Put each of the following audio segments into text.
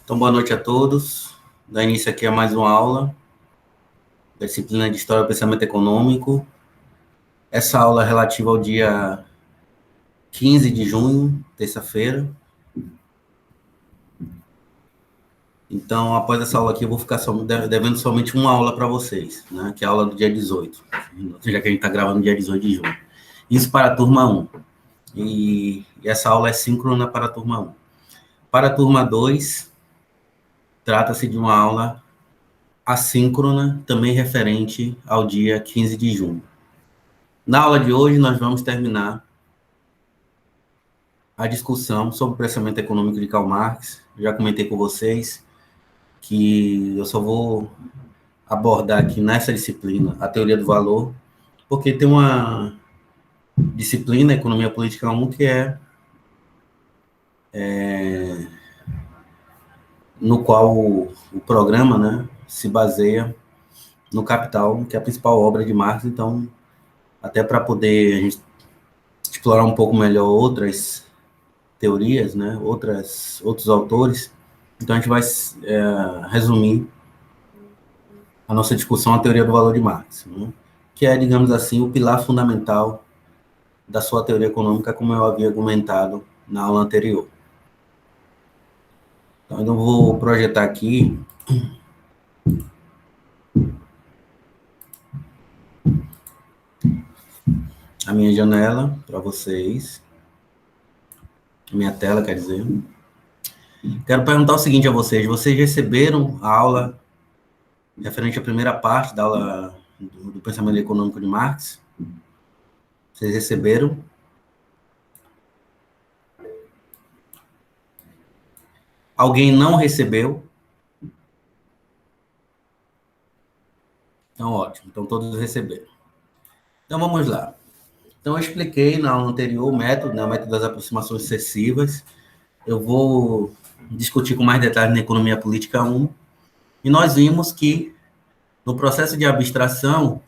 Então, boa noite a todos. Dá início aqui a mais uma aula da disciplina de História do Pensamento Econômico. Essa aula é relativa ao dia 15 de junho, terça-feira. Então, após essa aula aqui, eu vou ficar devendo somente uma aula para vocês, né? Que é a aula do dia 18, já que a gente está gravando no dia 18 de junho. Isso para a turma 1. E essa aula é síncrona para a turma 1. Para a turma 2, trata-se de uma aula assíncrona, também referente ao dia 15 de junho. Na aula de hoje, nós vamos terminar a discussão sobre o pensamento econômico de Karl Marx. Já comentei com vocês que eu só vou abordar aqui nessa disciplina a teoria do valor, porque tem uma disciplina, Economia Política 1, que no qual o programa, né, se baseia no Capital, que é a principal obra de Marx. Então, até para poder a gente explorar um pouco melhor outras teorias, né, outros autores, então a gente vai resumir a nossa discussão à teoria do valor de Marx, né, que é, digamos assim, o pilar fundamental da sua teoria econômica, como eu havia argumentado na aula anterior. Então, eu vou projetar aqui a minha janela para vocês, a minha tela, quer dizer. Quero perguntar o seguinte a vocês: vocês receberam a aula referente à primeira parte da aula do pensamento econômico de Marx? Vocês receberam? Alguém não recebeu? Então, ótimo. Então, todos receberam. Então, vamos lá. Então, eu expliquei na aula anterior o método, né, o método das aproximações sucessivas. Eu vou discutir com mais detalhes na Economia Política 1. E nós vimos que, no processo de abstração,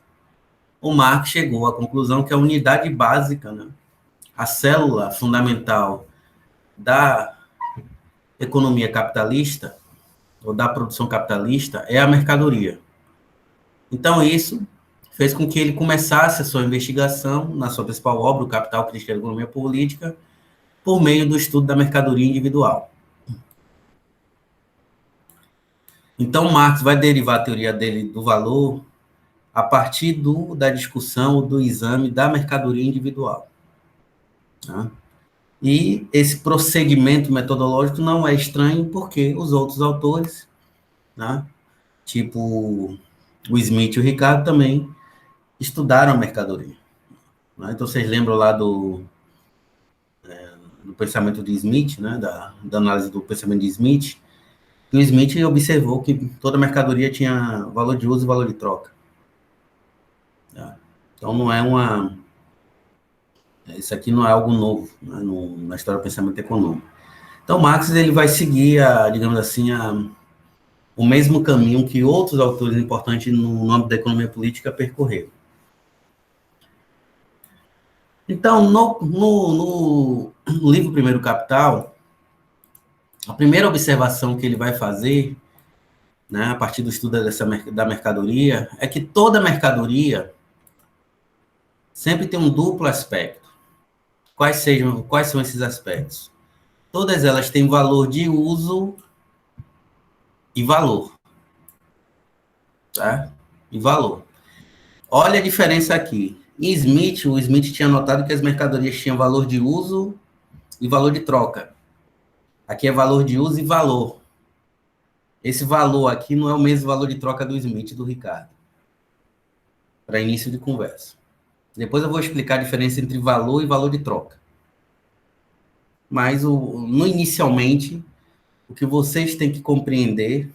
o Marx chegou à conclusão que a unidade básica, né, a célula fundamental da economia capitalista, ou da produção capitalista, é a mercadoria. Então, isso fez com que ele começasse a sua investigação na sua principal obra, o Capital, Crítica da Economia Política, por meio do estudo da mercadoria individual. Então, Marx vai derivar a teoria dele do valor a partir da discussão, do exame da mercadoria individual. Tá? E esse procedimento metodológico não é estranho, porque os outros autores, né, tipo o Smith e o Ricardo, também estudaram a mercadoria. Né? Então, vocês lembram lá do pensamento de Smith, né, da análise do pensamento de Smith, que o Smith observou que toda mercadoria tinha valor de uso e valor de troca. Tá? Então, não é isso aqui não é algo novo, né, na história do pensamento econômico. Então, Marx ele vai seguir, digamos assim, o mesmo caminho que outros autores importantes no âmbito da economia política percorreram. Então, no livro Primeiro Capital, a primeira observação que ele vai fazer, né, a partir do estudo da mercadoria, é que toda mercadoria sempre tem um duplo aspecto. Quais são esses aspectos? Todas elas têm valor de uso e valor. Tá? E valor. Olha a diferença aqui. Em Smith, o Smith tinha notado que as mercadorias tinham valor de uso e valor de troca. Aqui é valor de uso e valor. Esse valor aqui não é o mesmo valor de troca do Smith e do Ricardo. Para início de conversa. Depois eu vou explicar a diferença entre valor e valor de troca. Mas, inicialmente, o que vocês têm que compreender,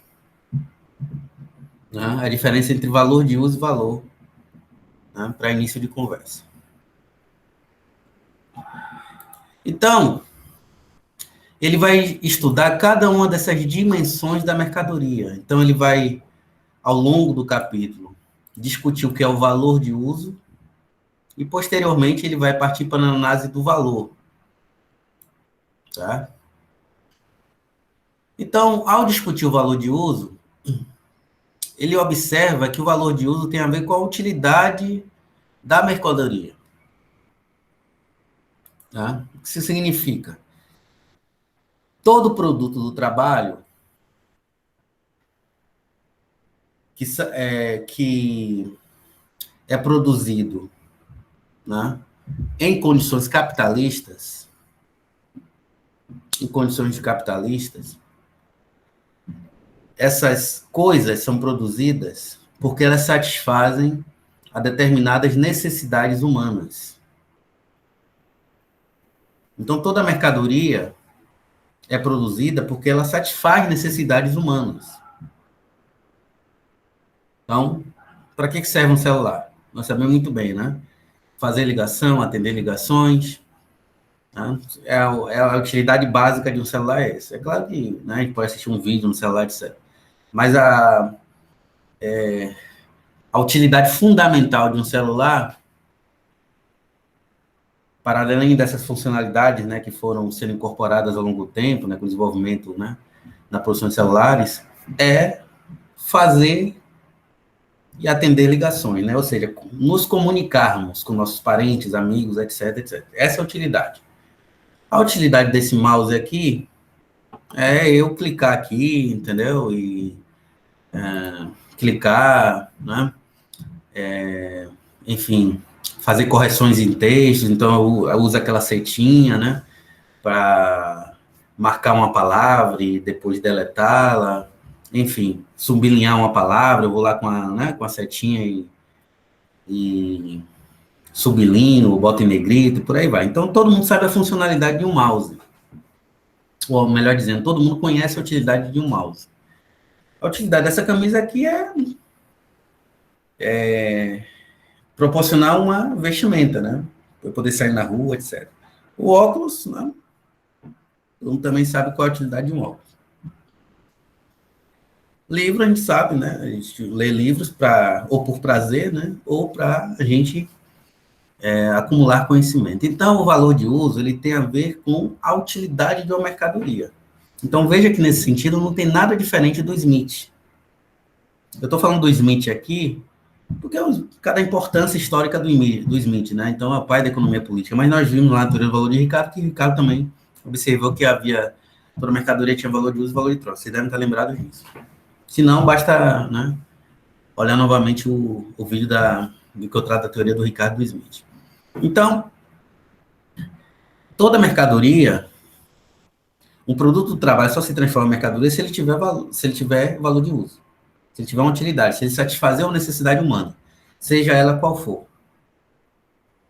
né, a diferença entre valor de uso e valor, né, para início de conversa. Então, ele vai estudar cada uma dessas dimensões da mercadoria. Então, ele vai, ao longo do capítulo, discutir o que é o valor de uso e, posteriormente, ele vai partir para a análise do valor. Tá? Então, ao discutir o valor de uso, ele observa que o valor de uso tem a ver com a utilidade da mercadoria. Tá? O que isso significa? Todo produto do trabalho que é produzido, né, em condições capitalistas, essas coisas são produzidas porque elas satisfazem a determinadas necessidades humanas. Então, toda mercadoria é produzida porque ela satisfaz necessidades humanas. Então, para que serve um celular? Nós sabemos muito bem, né? Fazer ligação, atender ligações. Né? É a utilidade básica de um celular é essa. É claro que, né, a gente pode assistir um vídeo no celular, etc. Mas a utilidade fundamental de um celular, para além dessas funcionalidades, né, que foram sendo incorporadas ao longo do tempo, né, com o desenvolvimento, né, na produção de celulares, é fazer e atender ligações, né? Ou seja, nos comunicarmos com nossos parentes, amigos, etc, etc. Essa é a utilidade. A utilidade desse mouse aqui é eu clicar aqui, entendeu? E clicar, né? Enfim, fazer correções em textos. Então, eu uso aquela setinha, né? Para marcar uma palavra e depois deletá-la. Enfim, sublinhar uma palavra, eu vou lá com a setinha e sublinho, boto em negrito, por aí vai. Então, todo mundo sabe a funcionalidade de um mouse. Ou, melhor dizendo, todo mundo conhece a utilidade de um mouse. A utilidade dessa camisa aqui é proporcionar uma vestimenta, né? Para poder sair na rua, etc. O óculos, né? Todo mundo também sabe qual é a utilidade de um óculos. Livro, a gente sabe, né? A gente lê livros ou por prazer, né? Ou para a gente acumular conhecimento. Então, o valor de uso ele tem a ver com a utilidade de uma mercadoria. Então, veja que nesse sentido não tem nada diferente do Smith. Eu estou falando do Smith aqui porque cada importância histórica do Smith, né? Então, é o pai da economia política. Mas nós vimos lá na teoria do valor de Ricardo que Ricardo também observou que toda mercadoria tinha valor de uso e valor de troca. Vocês devem estar lembrados disso. Se não, basta, né, olhar novamente o vídeo do que eu trato da teoria do Ricardo e do Smith. Então, toda mercadoria, um produto do trabalho só se transforma em mercadoria se ele tiver valor de uso, se ele tiver uma utilidade, se ele satisfazer uma necessidade humana, seja ela qual for.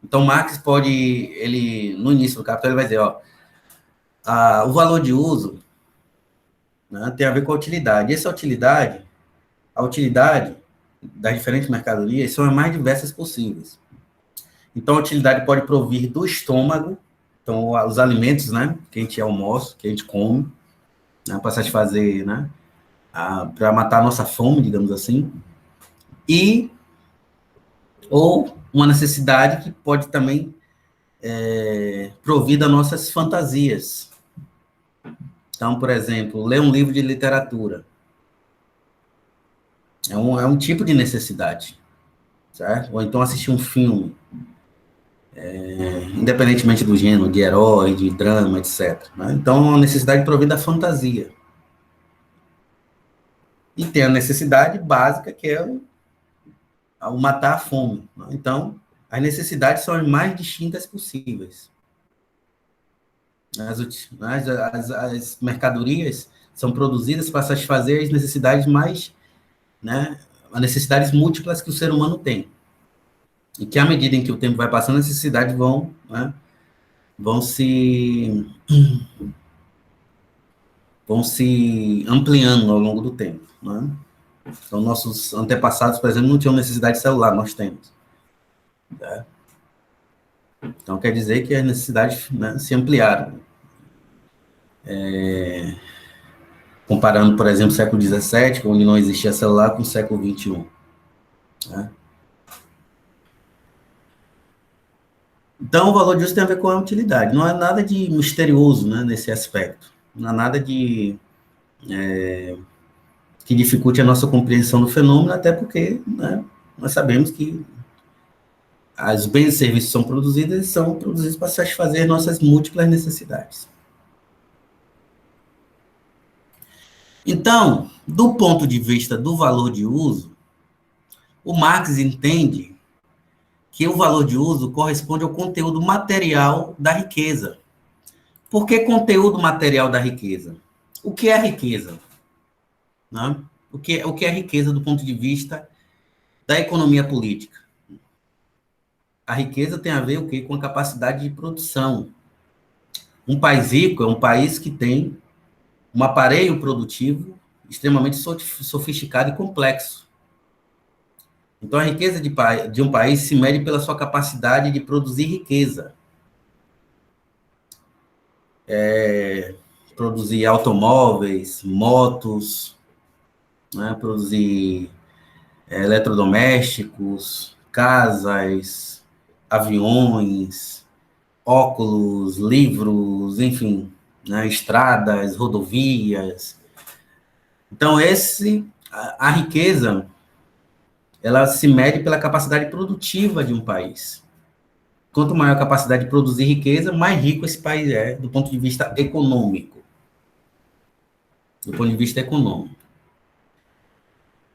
Então, Marx no início do Capital, ele vai dizer, o valor de uso, né, tem a ver com a utilidade. E a utilidade das diferentes mercadorias são as mais diversas possíveis. Então, a utilidade pode provir do estômago, então, os alimentos, né, que a gente almoça, que a gente come, né, para satisfazer, né, para matar a nossa fome, digamos assim, ou uma necessidade que pode também provir das nossas fantasias. Então, por exemplo, ler um livro de literatura é um tipo de necessidade, certo? Ou então assistir um filme, independentemente do gênero, de herói, de drama, etc. Né? Então, é uma necessidade provida da fantasia. E tem a necessidade básica, que é o matar a fome. Né? Então, as necessidades são as mais distintas possíveis. As mercadorias são produzidas para satisfazer as necessidades né, as necessidades múltiplas que o ser humano tem. E que, à medida em que o tempo vai passando, as necessidades vão se ampliando ao longo do tempo. Né? Então, nossos antepassados, por exemplo, não tinham necessidade de celular, nós temos. Tá? Então, quer dizer que as necessidades, né, se ampliaram. Comparando, por exemplo, o século XVII, onde não existia celular, com o século XXI. Né? Então, o valor de uso tem a ver com a utilidade. Não é nada de misterioso, né, nesse aspecto. Não há nada de que dificulte a nossa compreensão do fenômeno, até porque, né, nós sabemos que os bens e serviços são produzidos para satisfazer nossas múltiplas necessidades. Então, do ponto de vista do valor de uso, o Marx entende que o valor de uso corresponde ao conteúdo material da riqueza. Por que conteúdo material da riqueza? O que é riqueza? Né? O que é riqueza do ponto de vista da economia política? A riqueza tem a ver o quê? Com a capacidade de produção. Um país rico é um país que tem um aparelho produtivo extremamente sofisticado e complexo. Então, a riqueza de um país se mede pela sua capacidade de produzir riqueza. Produzir automóveis, motos, né? Produzir eletrodomésticos, casas, aviões, óculos, livros, enfim, né? Estradas, rodovias. Então, a riqueza, ela se mede pela capacidade produtiva de um país. Quanto maior a capacidade de produzir riqueza, mais rico esse país é, do ponto de vista econômico. Do ponto de vista econômico.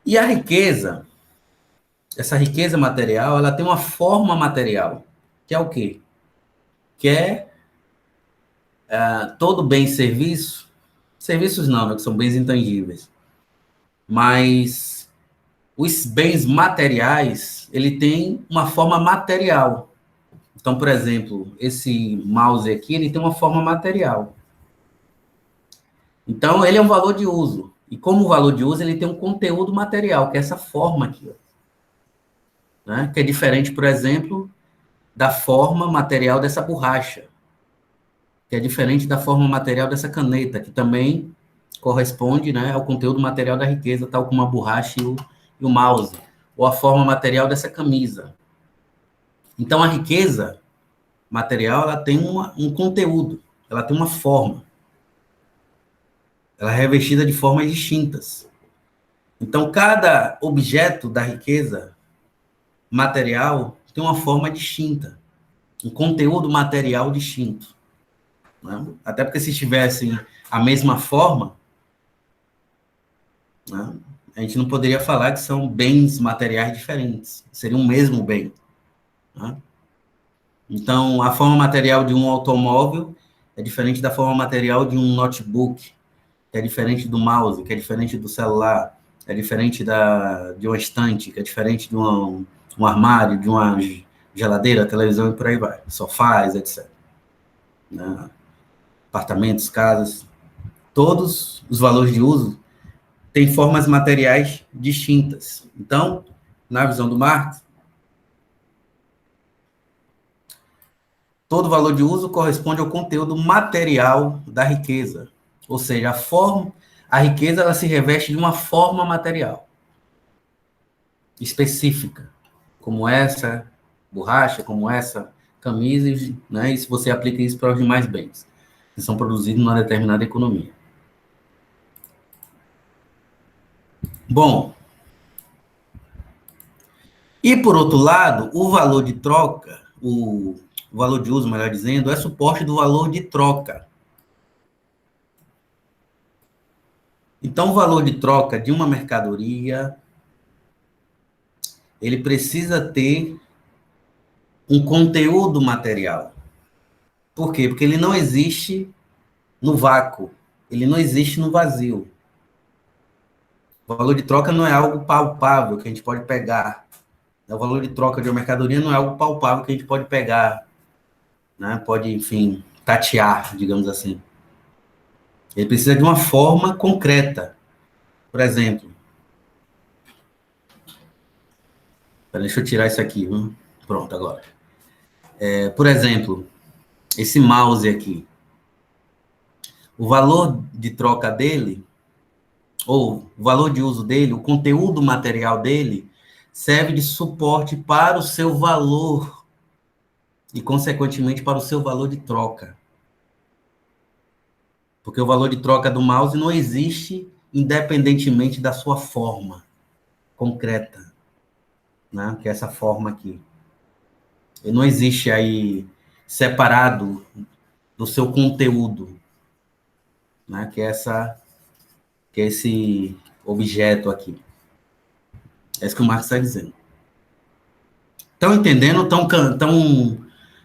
E a riqueza, essa riqueza material, ela tem uma forma material, que é o quê? Que é todo bem e serviço, serviços não, né, que são bens intangíveis, mas os bens materiais, ele tem uma forma material. Então, por exemplo, esse mouse aqui, ele tem uma forma material. Então, ele é um valor de uso. E como valor de uso, ele tem um conteúdo material, que é essa forma aqui. Ó, né? Que é diferente, por exemplo, da forma material dessa borracha. Que é diferente da forma material dessa caneta, que também corresponde, né, ao conteúdo material da riqueza, tal como a borracha e o mouse. Ou a forma material dessa camisa. Então, a riqueza material, ela tem um conteúdo, ela tem uma forma. Ela é revestida de formas distintas. Então, cada objeto da riqueza material tem uma forma distinta, um conteúdo material distinto. Né? Até porque se tivessem a mesma forma, né, a gente não poderia falar que são bens materiais diferentes, seria um mesmo bem. Né? Então, a forma material de um automóvel é diferente da forma material de um notebook, que é diferente do mouse, que é diferente do celular, é diferente de uma estante, que é diferente de um armário, de uma geladeira, televisão e por aí vai. Sofás, etc. Né? Apartamentos, casas. Todos os valores de uso têm formas materiais distintas. Então, na visão do Marx, todo valor de uso corresponde ao conteúdo material da riqueza. Ou seja, a riqueza ela se reveste de uma forma material específica, como essa borracha, como essa camisa, né? E se você aplica isso para os demais bens que são produzidos numa determinada economia. Bom, e por outro lado, o valor de troca, o valor de uso, melhor dizendo, é suporte do valor de troca. Então, o valor de troca de uma mercadoria, ele precisa ter um conteúdo material. Por quê? Porque ele não existe no vácuo, ele não existe no vazio. O valor de troca não é algo palpável que a gente pode pegar. O valor de troca de uma mercadoria não é algo palpável que a gente pode pegar, né? Pode, enfim, tatear, digamos assim. Ele precisa de uma forma concreta. Por exemplo, deixa eu tirar isso aqui. Pronto, agora. Por exemplo, esse mouse aqui. O valor de troca dele, ou o valor de uso dele, o conteúdo material dele, serve de suporte para o seu valor e, consequentemente, para o seu valor de troca. Porque o valor de troca do mouse não existe independentemente da sua forma concreta, né? Que é essa forma aqui. Ele não existe aí separado do seu conteúdo, né? Que é esse objeto aqui. É isso que o Marx está dizendo. Estão entendendo? Estão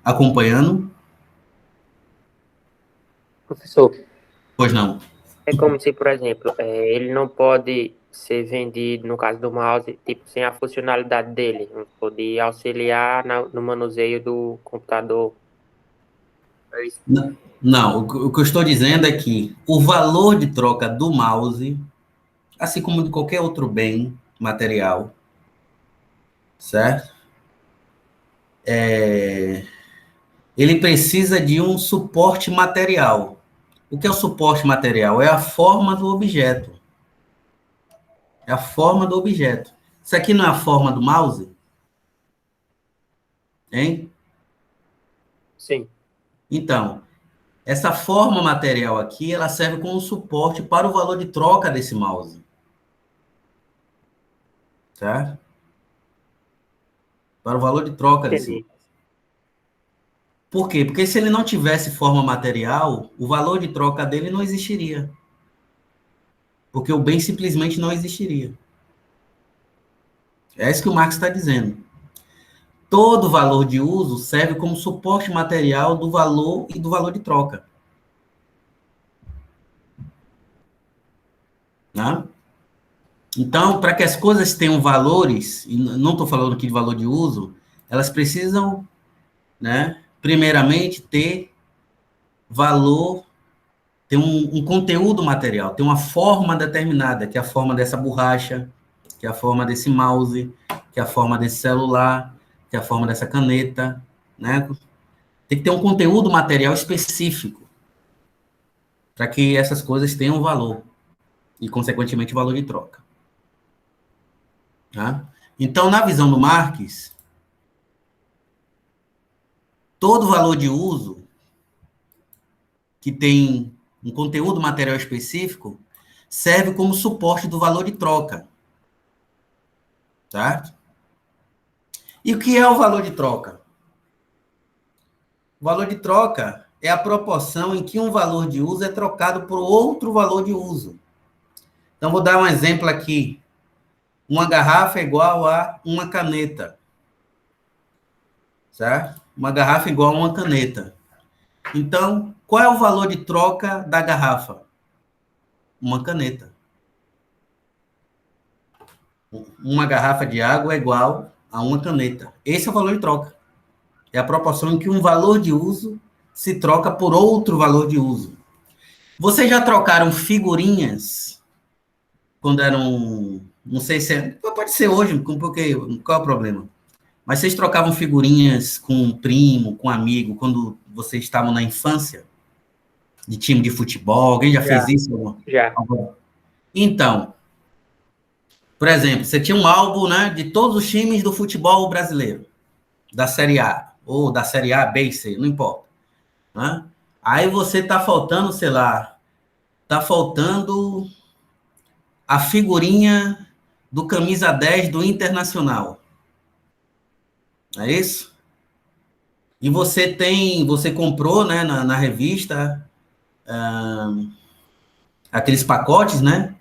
acompanhando? Professor, Pois não. é como se, por exemplo, ele não pode ser vendido, no caso do mouse, tipo, sem a funcionalidade dele, de auxiliar no manuseio do computador. É isso. Não, o que eu estou dizendo é que o valor de troca do mouse, assim como de qualquer outro bem material, certo? Ele precisa de um suporte material. O que é o suporte material? É a forma do objeto. É a forma do objeto. Isso aqui não é a forma do mouse? Hein? Sim. Então, essa forma material aqui, ela serve como suporte para o valor de troca desse mouse. Certo? Para o valor de troca desse mouse. Entendi. Por quê? Porque se ele não tivesse forma material, o valor de troca dele não existiria. Porque o bem simplesmente não existiria. É isso que o Marx está dizendo. Todo valor de uso serve como suporte material do valor e do valor de troca. Né? Então, para que as coisas tenham valores, e não estou falando aqui de valor de uso, elas precisam, né, primeiramente, ter valor, ter um conteúdo material, ter uma forma determinada, que é a forma dessa borracha, que é a forma desse mouse, que é a forma desse celular, que é a forma dessa caneta, né? Tem que ter um conteúdo material específico para que essas coisas tenham valor e, consequentemente, valor de troca. Tá? Então, na visão do Marx, todo valor de uso que tem um conteúdo material específico serve como suporte do valor de troca. Certo? E o que é o valor de troca? O valor de troca é a proporção em que um valor de uso é trocado por outro valor de uso. Então, vou dar um exemplo aqui. Uma garrafa é igual a uma caneta. Certo? Uma garrafa é igual a uma caneta. Então, qual é o valor de troca da garrafa? Uma caneta. Uma garrafa de água é igual a uma caneta. Esse é o valor de troca. É a proporção em que um valor de uso se troca por outro valor de uso. Vocês já trocaram figurinhas quando eram, não sei se é, pode ser hoje, porque qual é o problema? Mas vocês trocavam figurinhas com um primo, com um amigo, quando vocês estavam na infância, de time de futebol? Alguém já fez Já, isso? já. Então, por exemplo, você tinha um álbum, né, de todos os times do futebol brasileiro, da Série A, ou da Série A, B e C, não importa. Né? Aí você tá faltando, sei lá, tá faltando a figurinha do camisa 10 do Internacional. É isso? E você comprou, né, na revista, aqueles pacotes, né?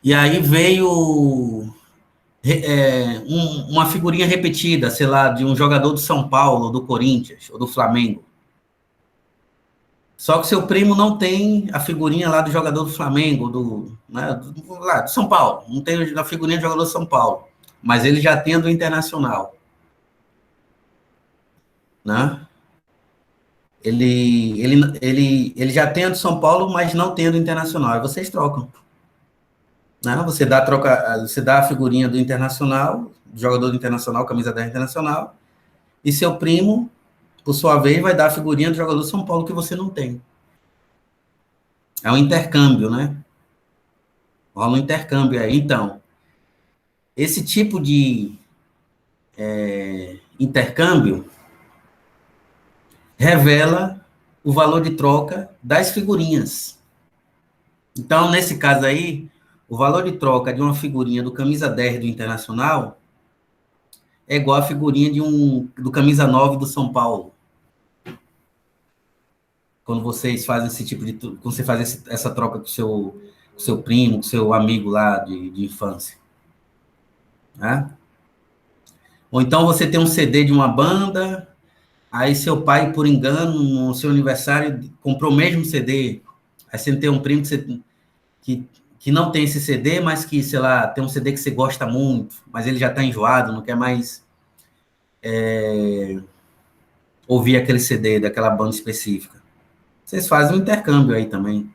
E aí veio uma figurinha repetida, sei lá, de um jogador do São Paulo, do Corinthians, ou do Flamengo. Só que seu primo não tem a figurinha lá do jogador do Flamengo, lá do São Paulo. Não tem a figurinha do jogador do São Paulo. Mas ele já tem a do Internacional. Né? Ele já tem a do São Paulo, mas não tem a do Internacional. Aí vocês trocam. Né? Você dá a figurinha do Internacional, do jogador do Internacional, camisa 10 Internacional, e seu primo, por sua vez, vai dar a figurinha do jogador do São Paulo que você não tem. É um intercâmbio, né? Rola um intercâmbio aí. Então, esse tipo de intercâmbio revela o valor de troca das figurinhas. Então, nesse caso aí, o valor de troca de uma figurinha do camisa 10 do Internacional é igual a figurinha do camisa 9 do São Paulo. Quando vocês fazem esse tipo de... Quando você faz essa troca com o seu primo, com o seu amigo lá de infância. Né? Ou então você tem um CD de uma banda, aí seu pai, por engano, no seu aniversário, comprou o mesmo CD. Aí você tem um primo que não tem esse CD, mas que, sei lá, tem um CD que você gosta muito, mas ele já está enjoado, não quer mais ouvir aquele CD daquela banda específica. Vocês fazem um intercâmbio aí também.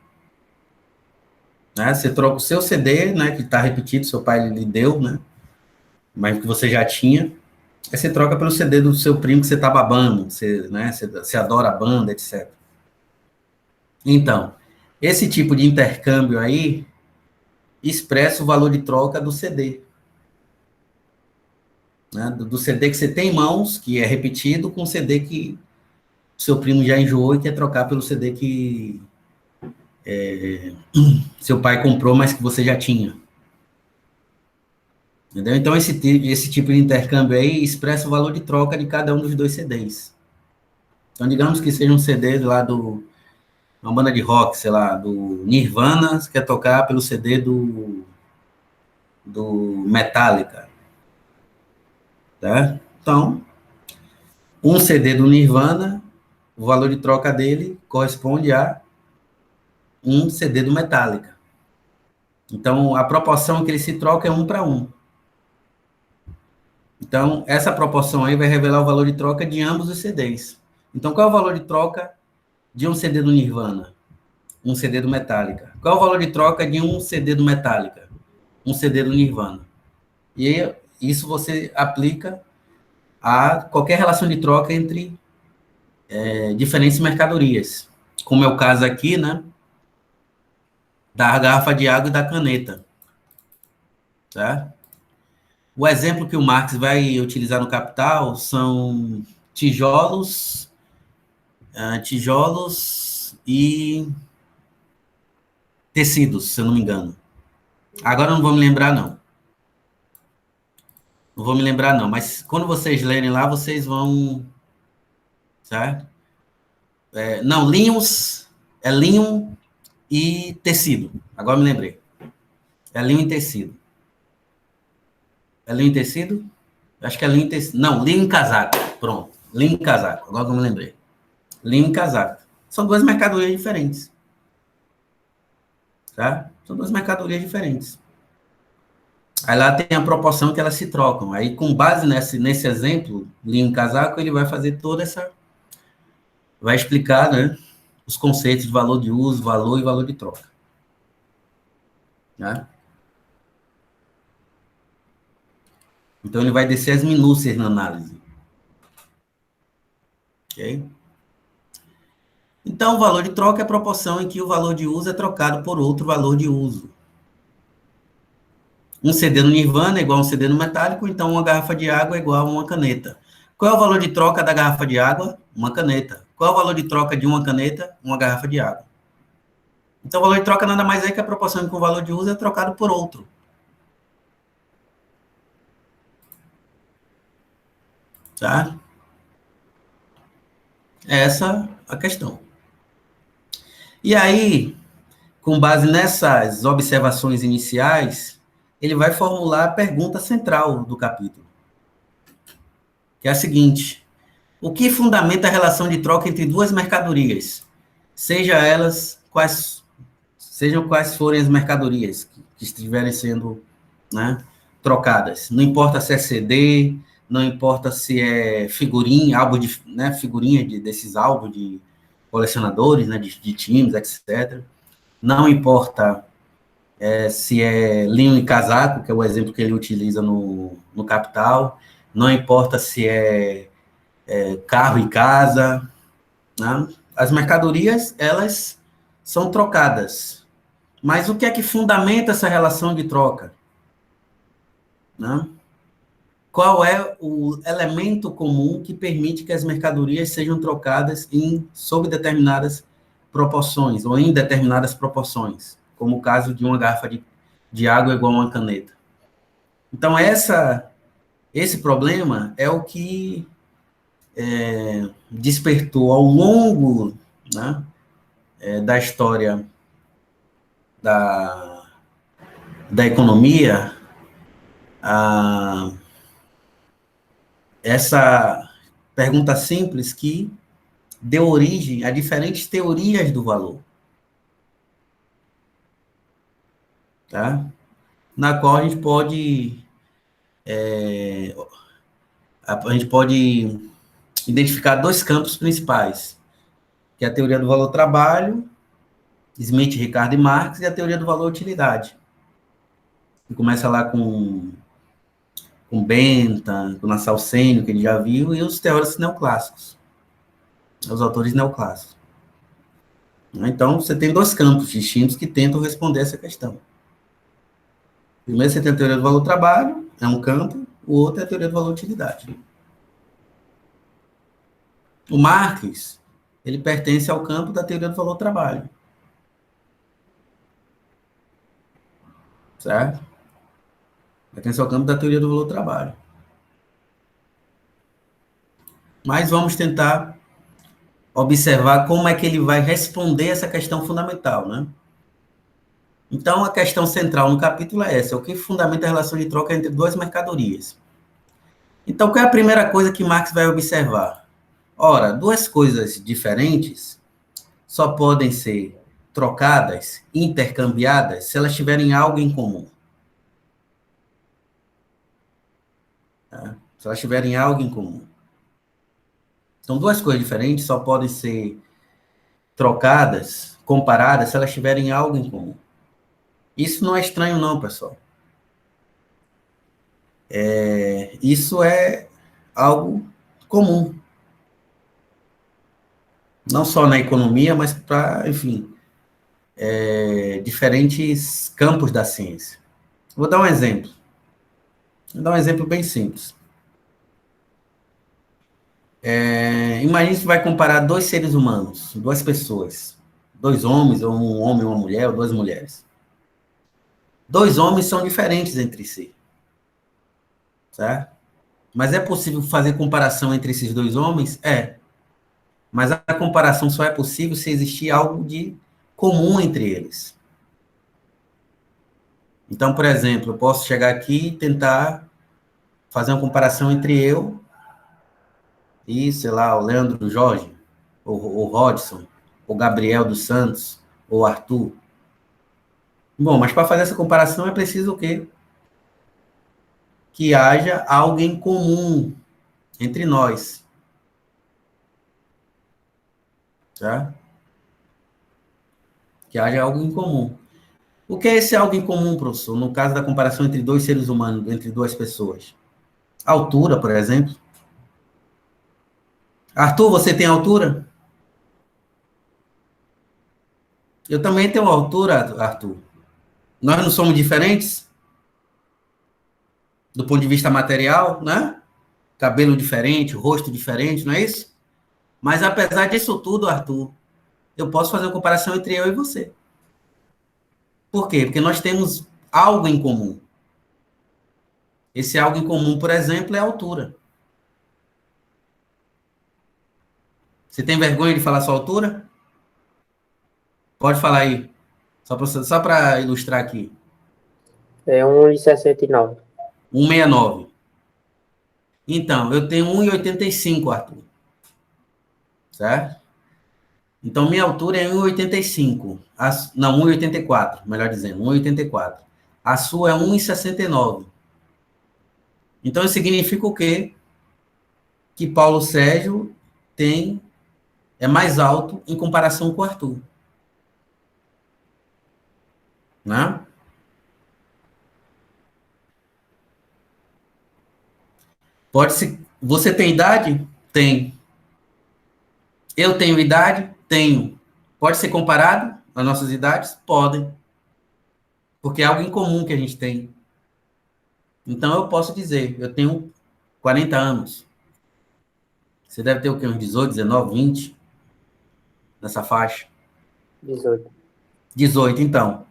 Né? Você troca o seu CD, né, que está repetido, seu pai lhe deu, né, mas que você já tinha, aí você troca pelo CD do seu primo que você está babando, você adora a banda, etc. Então, esse tipo de intercâmbio aí expressa o valor de troca do CD. Né? Do CD que você tem em mãos, que é repetido, com o CD que seu primo já enjoou e quer trocar pelo CD que seu pai comprou, mas que você já tinha. Entendeu? Então, esse tipo de intercâmbio aí expressa o valor de troca de cada um dos dois CDs. Então, digamos que seja um CD lá uma banda de rock, sei lá, do Nirvana, que quer tocar pelo CD do Metallica. Tá? Então, um CD do Nirvana, o valor de troca dele corresponde a um CD do Metallica. Então, a proporção que ele se troca é 1 para 1. Então, essa proporção aí vai revelar o valor de troca de ambos os CDs. Então, qual é o valor de troca de um CD do Nirvana? Um CD do Metallica. Qual é o valor de troca de um CD do Metallica? Um CD do Nirvana. E aí, isso você aplica a qualquer relação de troca entre diferentes mercadorias. Como é o caso aqui, né? Da garrafa de água e da caneta. Tá? O exemplo que o Marx vai utilizar no Capital são tijolos e tecidos, se eu não me engano. Agora eu não vou me lembrar, não. Não vou me lembrar, não. Mas quando vocês lerem lá, vocês vão... Certo? Não, linhos... É linho e tecido. Agora me lembrei. É linho e tecido. É linho e tecido? Acho que é linho e tecido. Não, linho e casaco. Pronto. Linho e casaco. Agora que eu me lembrei. Linho e casaco. São duas mercadorias diferentes. Tá? São duas mercadorias diferentes. Aí lá tem a proporção que elas se trocam. Aí, com base nesse exemplo, linho e casaco, ele vai fazer toda essa... Vai explicar, né, os conceitos de valor de uso, valor e valor de troca. Tá? Então, ele vai descer as minúcias na análise. Ok? Então, o valor de troca é a proporção em que o valor de uso é trocado por outro valor de uso. Um CD no Nirvana é igual a um CD no metálico, então uma garrafa de água é igual a uma caneta. Qual é o valor de troca da garrafa de água? Uma caneta. Qual é o valor de troca de uma caneta? Uma garrafa de água. Então, o valor de troca nada mais é que a proporção em que o valor de uso é trocado por outro. Tá? Essa é a questão. E aí, com base nessas observações iniciais, ele vai formular a pergunta central do capítulo, que é a seguinte: o que fundamenta a relação de troca entre duas mercadorias, sejam quais forem as mercadorias que estiverem sendo, né, trocadas? Não importa se é CD, não importa se é figurinha, figurinha desses álbuns de colecionadores, né, de times, etc. Não importa se é linho e casaco, que é o exemplo que ele utiliza no Capital. Não importa se é carro e casa. Né? As mercadorias, elas são trocadas. Mas o que é que fundamenta essa relação de troca? Né? Qual é o elemento comum que permite que as mercadorias sejam trocadas sob determinadas proporções, ou em determinadas proporções? como o caso de uma garrafa de água igual a uma caneta. Então, esse problema é o que despertou ao longo, né, da história da economia essa pergunta simples que deu origem a diferentes teorias do valor, tá? Na qual a gente pode identificar dois campos principais, que é a teoria do valor-trabalho, Smith, Ricardo e Marx, e a teoria do valor-utilidade, que começa lá com Bentham, com Nassau Sênio, que ele já viu, e os teóricos neoclássicos, os autores neoclássicos. Então, você tem dois campos distintos que tentam responder essa questão. Primeiro, você tem a teoria do valor-trabalho, é um campo, o outro é a teoria do valor-utilidade. O Marx, ele pertence ao campo da teoria do valor-trabalho. Certo? Pertence ao campo da teoria do valor-trabalho. Mas vamos tentar observar como é que ele vai responder essa questão fundamental, né? Então, a questão central no capítulo é essa: o que fundamenta a relação de troca entre duas mercadorias? Então, qual é a primeira coisa que Marx vai observar? Ora, duas coisas diferentes só podem ser trocadas, intercambiadas, se elas tiverem algo em comum. Tá? Se elas tiverem algo em comum. Então, duas coisas diferentes só podem ser trocadas, comparadas, se elas tiverem algo em comum. Isso não é estranho, não, pessoal. Isso é algo comum. Não só na economia, mas para, enfim, diferentes campos da ciência. Vou dar um exemplo. Vou dar um exemplo bem simples. Imagine que vai comparar dois seres humanos, duas pessoas, dois homens, ou um homem e uma mulher, ou duas mulheres. Dois homens são diferentes entre si, certo? Mas é possível fazer comparação entre esses dois homens? É. Mas a comparação só é possível se existir algo de comum entre eles. Então, por exemplo, eu posso chegar aqui e tentar fazer uma comparação entre eu e, sei lá, o Leandro Jorge, ou Rodson, ou Gabriel dos Santos, ou Arthur. Bom, mas para fazer essa comparação é preciso o quê? Que haja algo em comum entre nós. Tá? Que haja algo em comum. O que é esse algo em comum, professor? No caso da comparação entre dois seres humanos, entre duas pessoas. Altura, por exemplo. Arthur, você tem altura? Eu também tenho altura, Arthur. Nós não somos diferentes? Do ponto de vista material, né? Cabelo diferente, rosto diferente, não é isso? Mas apesar disso tudo, Arthur, eu posso fazer uma comparação entre eu e você. Por quê? Porque nós temos algo em comum. Esse algo em comum, por exemplo, é a altura. Você tem vergonha de falar sua altura? Pode falar aí. Só para ilustrar aqui. É 1,69. 1,69. Então, eu tenho 1,85, Arthur. Certo? Então, minha altura é 1,85. Não, 1,84, melhor dizendo, 1,84. A sua é 1,69. Então, isso significa o quê? Que Paulo Sérgio é mais alto em comparação com o Arthur. Né? Você tem idade? Tem. Eu tenho idade? Tenho. Pode ser comparado as nossas idades? Podem. Porque é algo em comum que a gente tem. Então, eu posso dizer, eu tenho 40 anos. Você deve ter o quê? Uns 18, 19, 20? Nessa faixa? 18. 18, então.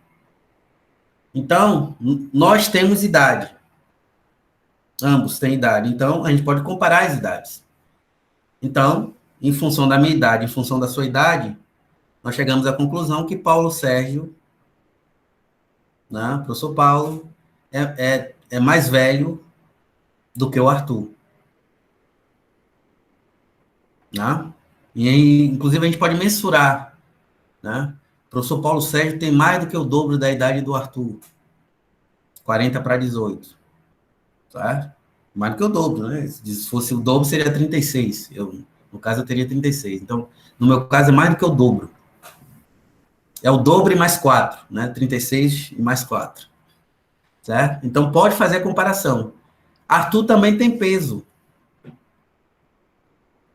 Então, nós temos idade. Ambos têm idade. Então, a gente pode comparar as idades. Então, em função da minha idade, em função da sua idade, nós chegamos à conclusão que Paulo Sérgio, né, professor Paulo, é mais velho do que o Arthur. Né? E, inclusive, a gente pode mensurar. Né? O professor Paulo Sérgio tem mais do que o dobro da idade do Arthur. 40 para 18. Tá? Mais do que o dobro, né? Se fosse o dobro, seria 36. No caso, eu teria 36. Então, no meu caso, é mais do que o dobro. É o dobro e mais 4, né? 36 e mais 4. Certo? Então, pode fazer a comparação. Arthur também tem peso.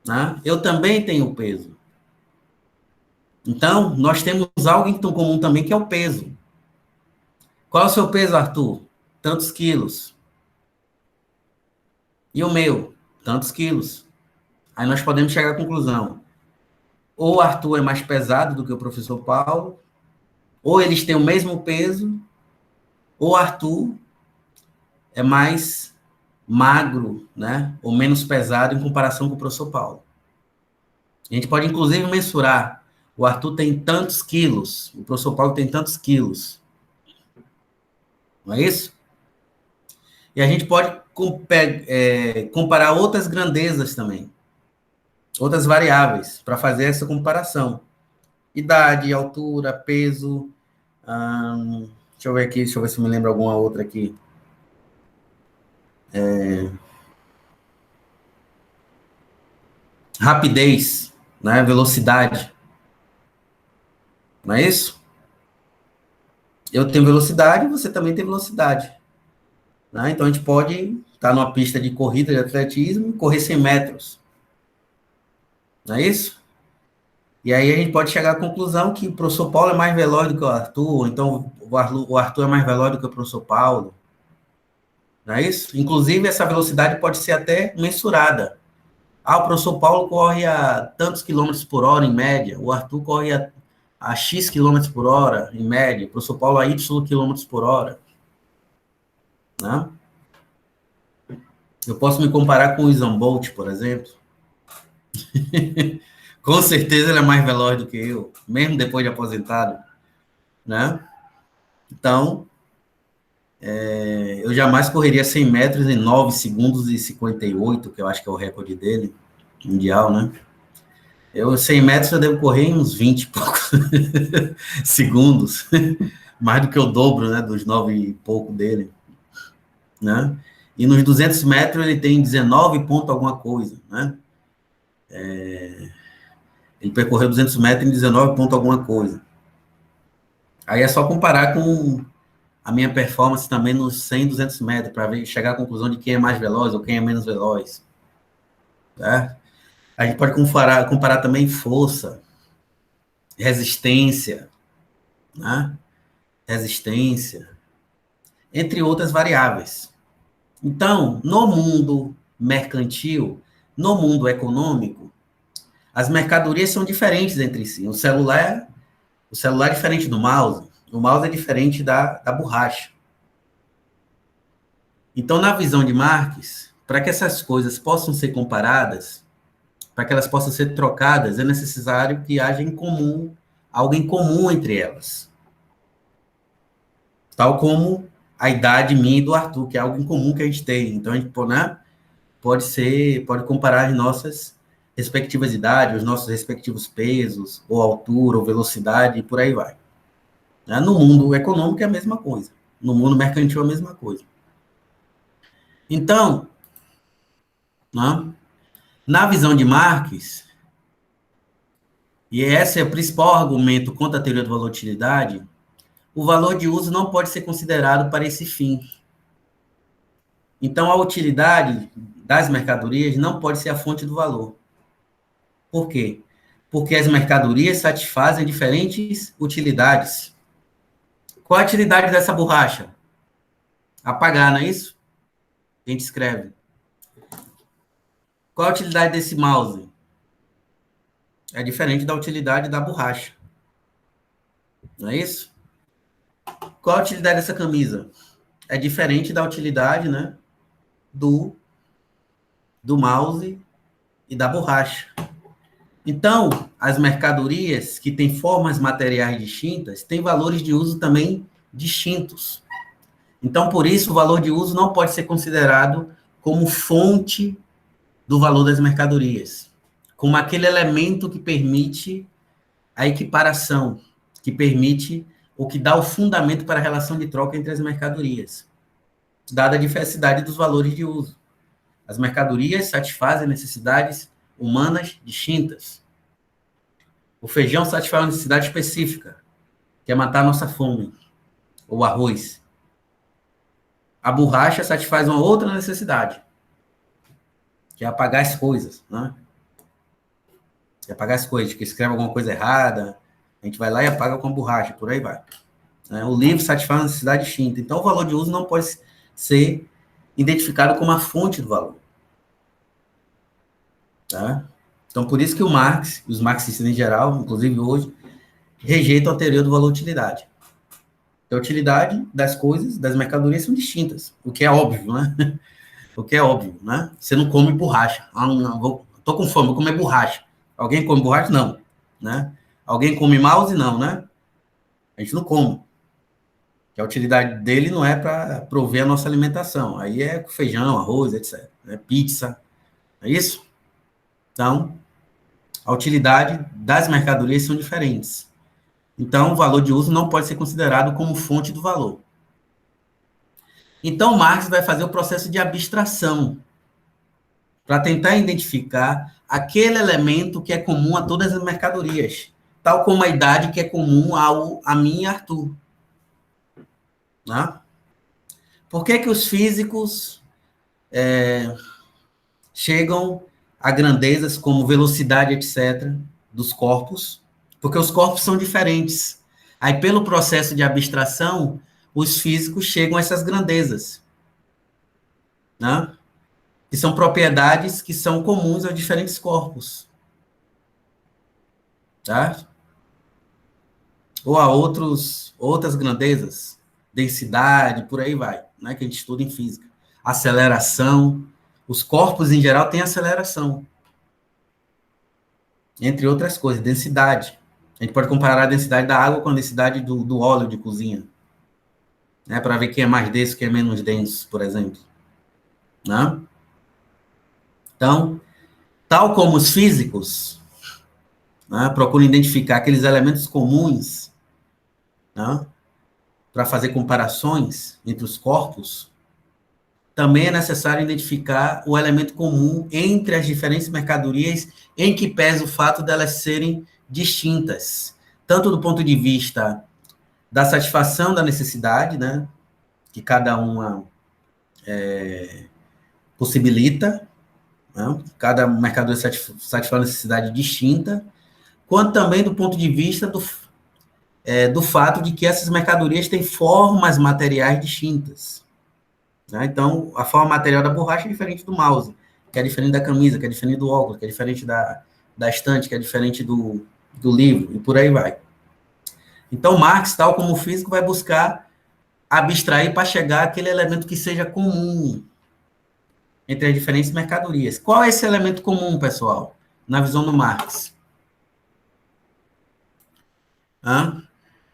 Né? Eu também tenho peso. Então, nós temos algo em comum também, que é o peso. Qual é o seu peso, Arthur? Tantos quilos. E o meu? Tantos quilos. Aí nós podemos chegar à conclusão. Ou o Arthur é mais pesado do que o professor Paulo, ou eles têm o mesmo peso, ou o Arthur é mais magro, né? Ou menos pesado em comparação com o professor Paulo. A gente pode, inclusive, mensurar. O Arthur tem tantos quilos, o professor Paulo tem tantos quilos. Não é isso? E a gente pode comparar outras grandezas também. Outras variáveis, para fazer essa comparação. Idade, altura, peso. Deixa eu ver aqui, deixa eu ver se eu me lembro alguma outra aqui. Rapidez, né? Velocidade. Não é isso? Eu tenho velocidade, você também tem velocidade. Né? Então, a gente pode estar numa pista de corrida de atletismo e correr 100 metros. Não é isso? E aí a gente pode chegar à conclusão que o professor Paulo é mais veloz do que o Arthur, então o Arthur é mais veloz do que o professor Paulo. Não é isso? Inclusive, essa velocidade pode ser até mensurada. O professor Paulo corre a tantos quilômetros por hora, em média. O Arthur corre a X quilômetros por hora, em média. O professor Paulo a Y quilômetros por hora. Né? Eu posso me comparar com o Usain Bolt, por exemplo. Com certeza ele é mais veloz do que eu, mesmo depois de aposentado. Né? Então, eu jamais correria 100 metros em 9 segundos e 58, que eu acho que é o recorde dele, mundial, né? 100 metros eu devo correr em uns 20 e poucos segundos, mais do que o dobro, né, dos 9 e pouco dele, né? E nos 200 metros ele tem 19 ponto alguma coisa, né? Ele percorreu 200 metros em 19 ponto alguma coisa. Aí é só comparar com a minha performance também nos 100, 200 metros, para chegar à conclusão de quem é mais veloz ou quem é menos veloz. Tá? A gente pode comparar também força, resistência, né? Resistência, entre outras variáveis. Então, no mundo mercantil, no mundo econômico, as mercadorias são diferentes entre si. O celular é diferente do mouse, o mouse é diferente da borracha. Então, na visão de Marx, para que essas coisas possam ser comparadas, para que elas possam ser trocadas, é necessário que haja em comum, algo em comum entre elas. Tal como a idade minha e do Arthur, que é algo em comum que a gente tem. Então, a gente pode comparar as nossas respectivas idades, os nossos respectivos pesos, ou altura, ou velocidade, e por aí vai. No mundo econômico é a mesma coisa. No mundo mercantil é a mesma coisa. Então, na visão de Marx, e esse é o principal argumento contra a teoria da volatilidade, o valor de uso não pode ser considerado para esse fim. Então, a utilidade das mercadorias não pode ser a fonte do valor. Por quê? Porque as mercadorias satisfazem diferentes utilidades. Qual a utilidade dessa borracha? Apagar, não é isso? A gente escreve. Qual a utilidade desse mouse? É diferente da utilidade da borracha. Não é isso? Qual a utilidade dessa camisa? É diferente da utilidade, né, do mouse e da borracha. Então, as mercadorias que têm formas materiais distintas têm valores de uso também distintos. Então, por isso, o valor de uso não pode ser considerado como fonte do valor das mercadorias, como aquele elemento que permite a equiparação, que permite ou que dá o fundamento para a relação de troca entre as mercadorias, dada a diversidade dos valores de uso. As mercadorias satisfazem necessidades humanas distintas. O feijão satisfaz uma necessidade específica, que é matar a nossa fome, ou arroz. A borracha satisfaz uma outra necessidade, que é apagar as coisas, né? Que é apagar as coisas, que escreve alguma coisa errada, a gente vai lá e apaga com a borracha, por aí vai. O livro satisfaz uma necessidade distinta. Então, o valor de uso não pode ser identificado como a fonte do valor. Tá? Então, por isso que o Marx, os marxistas em geral, inclusive hoje, rejeitam a teoria do valor-utilidade. A utilidade das coisas, das mercadorias, são distintas, o que é óbvio, né? O que é óbvio, né? Você não come borracha. Tô com fome, vou comer borracha. Alguém come borracha? Não, né? Alguém come mouse? Não, né? A gente não come. Que a utilidade dele não é para prover a nossa alimentação. Aí é com feijão, arroz, etc. Pizza, é isso? Então, a utilidade das mercadorias são diferentes. Então, o valor de uso não pode ser considerado como fonte do valor. Então, Marx vai fazer o processo de abstração para tentar identificar aquele elemento que é comum a todas as mercadorias, tal como a idade que é comum a mim e Arthur. Né? Por que que os físicos chegam a grandezas como velocidade, etc., dos corpos? Porque os corpos são diferentes. Aí, pelo processo de abstração, os físicos chegam a essas grandezas, né? Que são propriedades que são comuns aos diferentes corpos, tá? Ou a outras grandezas, densidade, por aí vai, né? Que a gente estuda em física. Aceleração, os corpos em geral têm aceleração, entre outras coisas, densidade. A gente pode comparar a densidade da água com a densidade do óleo de cozinha, né? Para ver quem é mais denso, quem é menos denso, por exemplo, né? Então, tal como os físicos, né, procuram identificar aqueles elementos comuns, né, para fazer comparações entre os corpos, também é necessário identificar o elemento comum entre as diferentes mercadorias, em que pesa o fato delas serem distintas, tanto do ponto de vista da satisfação da necessidade, né, que cada uma possibilita, né, cada mercadoria satisfaz uma necessidade distinta, quanto também do ponto de vista do fato de que essas mercadorias têm formas materiais distintas. Né? Então, a forma material da borracha é diferente do mouse, que é diferente da camisa, que é diferente do óculos, que é diferente da estante, que é diferente do livro, e por aí vai. Então, Marx, tal como o físico, vai buscar abstrair para chegar àquele elemento que seja comum entre as diferentes mercadorias. Qual é esse elemento comum, pessoal, na visão do Marx?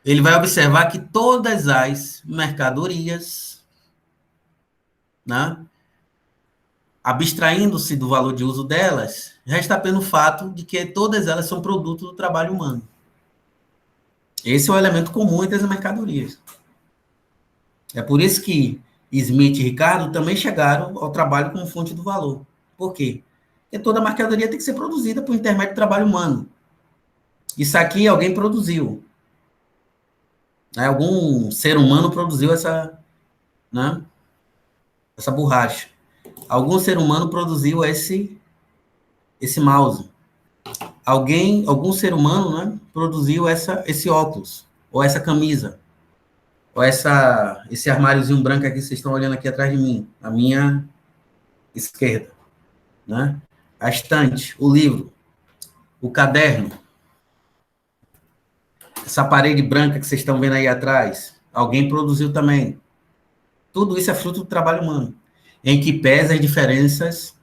Ele vai observar que todas as mercadorias, né, abstraindo-se do valor de uso delas, resta apenas o fato de que todas elas são produto do trabalho humano. Esse é o elemento comum entre as mercadorias. É por isso que Smith e Ricardo também chegaram ao trabalho como fonte do valor. Por quê? Porque toda mercadoria tem que ser produzida por intermédio do trabalho humano. Isso aqui alguém produziu. Algum ser humano produziu essa, né, essa borracha. Algum ser humano produziu esse mouse. Algum ser humano, né, produziu esse óculos, ou essa camisa, ou esse armáriozinho branco aqui que vocês estão olhando aqui atrás de mim, à minha esquerda, né? A estante, o livro, o caderno, essa parede branca que vocês estão vendo aí atrás, alguém produziu também. Tudo isso é fruto do trabalho humano, em que pesa as diferenças,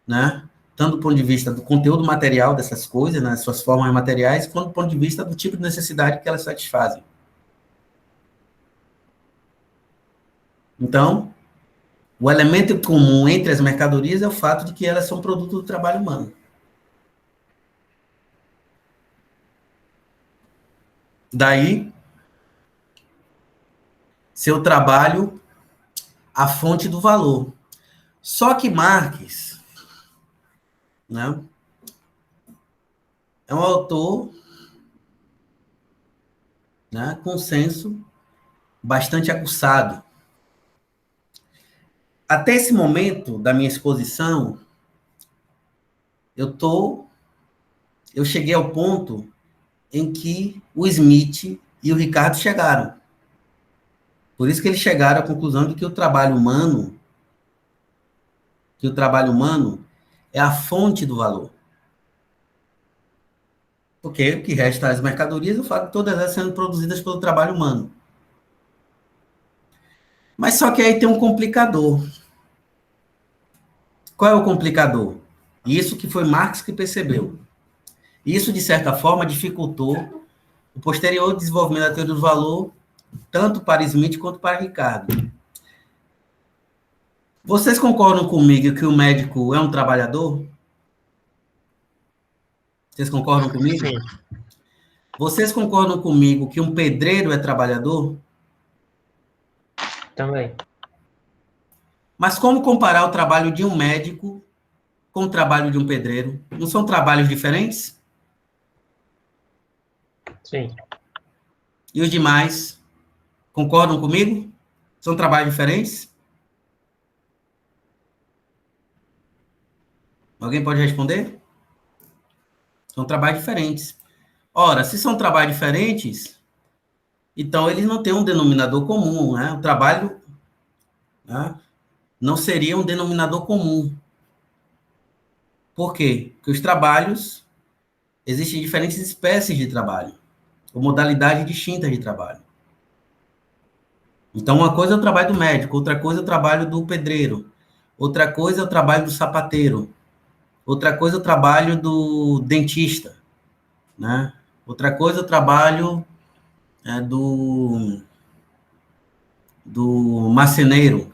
né? Tanto do ponto de vista do conteúdo material dessas coisas, né, suas formas materiais, quanto do ponto de vista do tipo de necessidade que elas satisfazem. Então, o elemento comum entre as mercadorias é o fato de que elas são produto do trabalho humano. Daí, seu trabalho, a fonte do valor. Só que Marx, né, é um autor, né, com senso bastante aguçado. Até esse momento da minha exposição, eu cheguei ao ponto em que o Smith e o Ricardo chegaram. Por isso que eles chegaram à conclusão de que o trabalho humano é a fonte do valor. Porque o que resta às mercadorias é o fato de todas elas sendo produzidas pelo trabalho humano. Mas só que aí tem um complicador. Qual é o complicador? Isso que foi Marx que percebeu. Isso, de certa forma, dificultou o posterior desenvolvimento da teoria do valor, tanto para Smith quanto para Ricardo. Vocês concordam comigo que o médico é um trabalhador? Vocês concordam comigo? Sim. Vocês concordam comigo que um pedreiro é trabalhador? Também. Mas como comparar o trabalho de um médico com o trabalho de um pedreiro? Não são trabalhos diferentes? Sim. E os demais concordam comigo? São trabalhos diferentes? Alguém pode responder? São trabalhos diferentes. Ora, se são trabalhos diferentes, então eles não têm um denominador comum, né? O trabalho, né, não seria um denominador comum. Por quê? Porque os trabalhos, existem diferentes espécies de trabalho, ou modalidades distintas de trabalho. Então, uma coisa é o trabalho do médico, outra coisa é o trabalho do pedreiro, outra coisa é o trabalho do sapateiro, outra coisa é o trabalho do dentista, né? Outra coisa é o trabalho do marceneiro.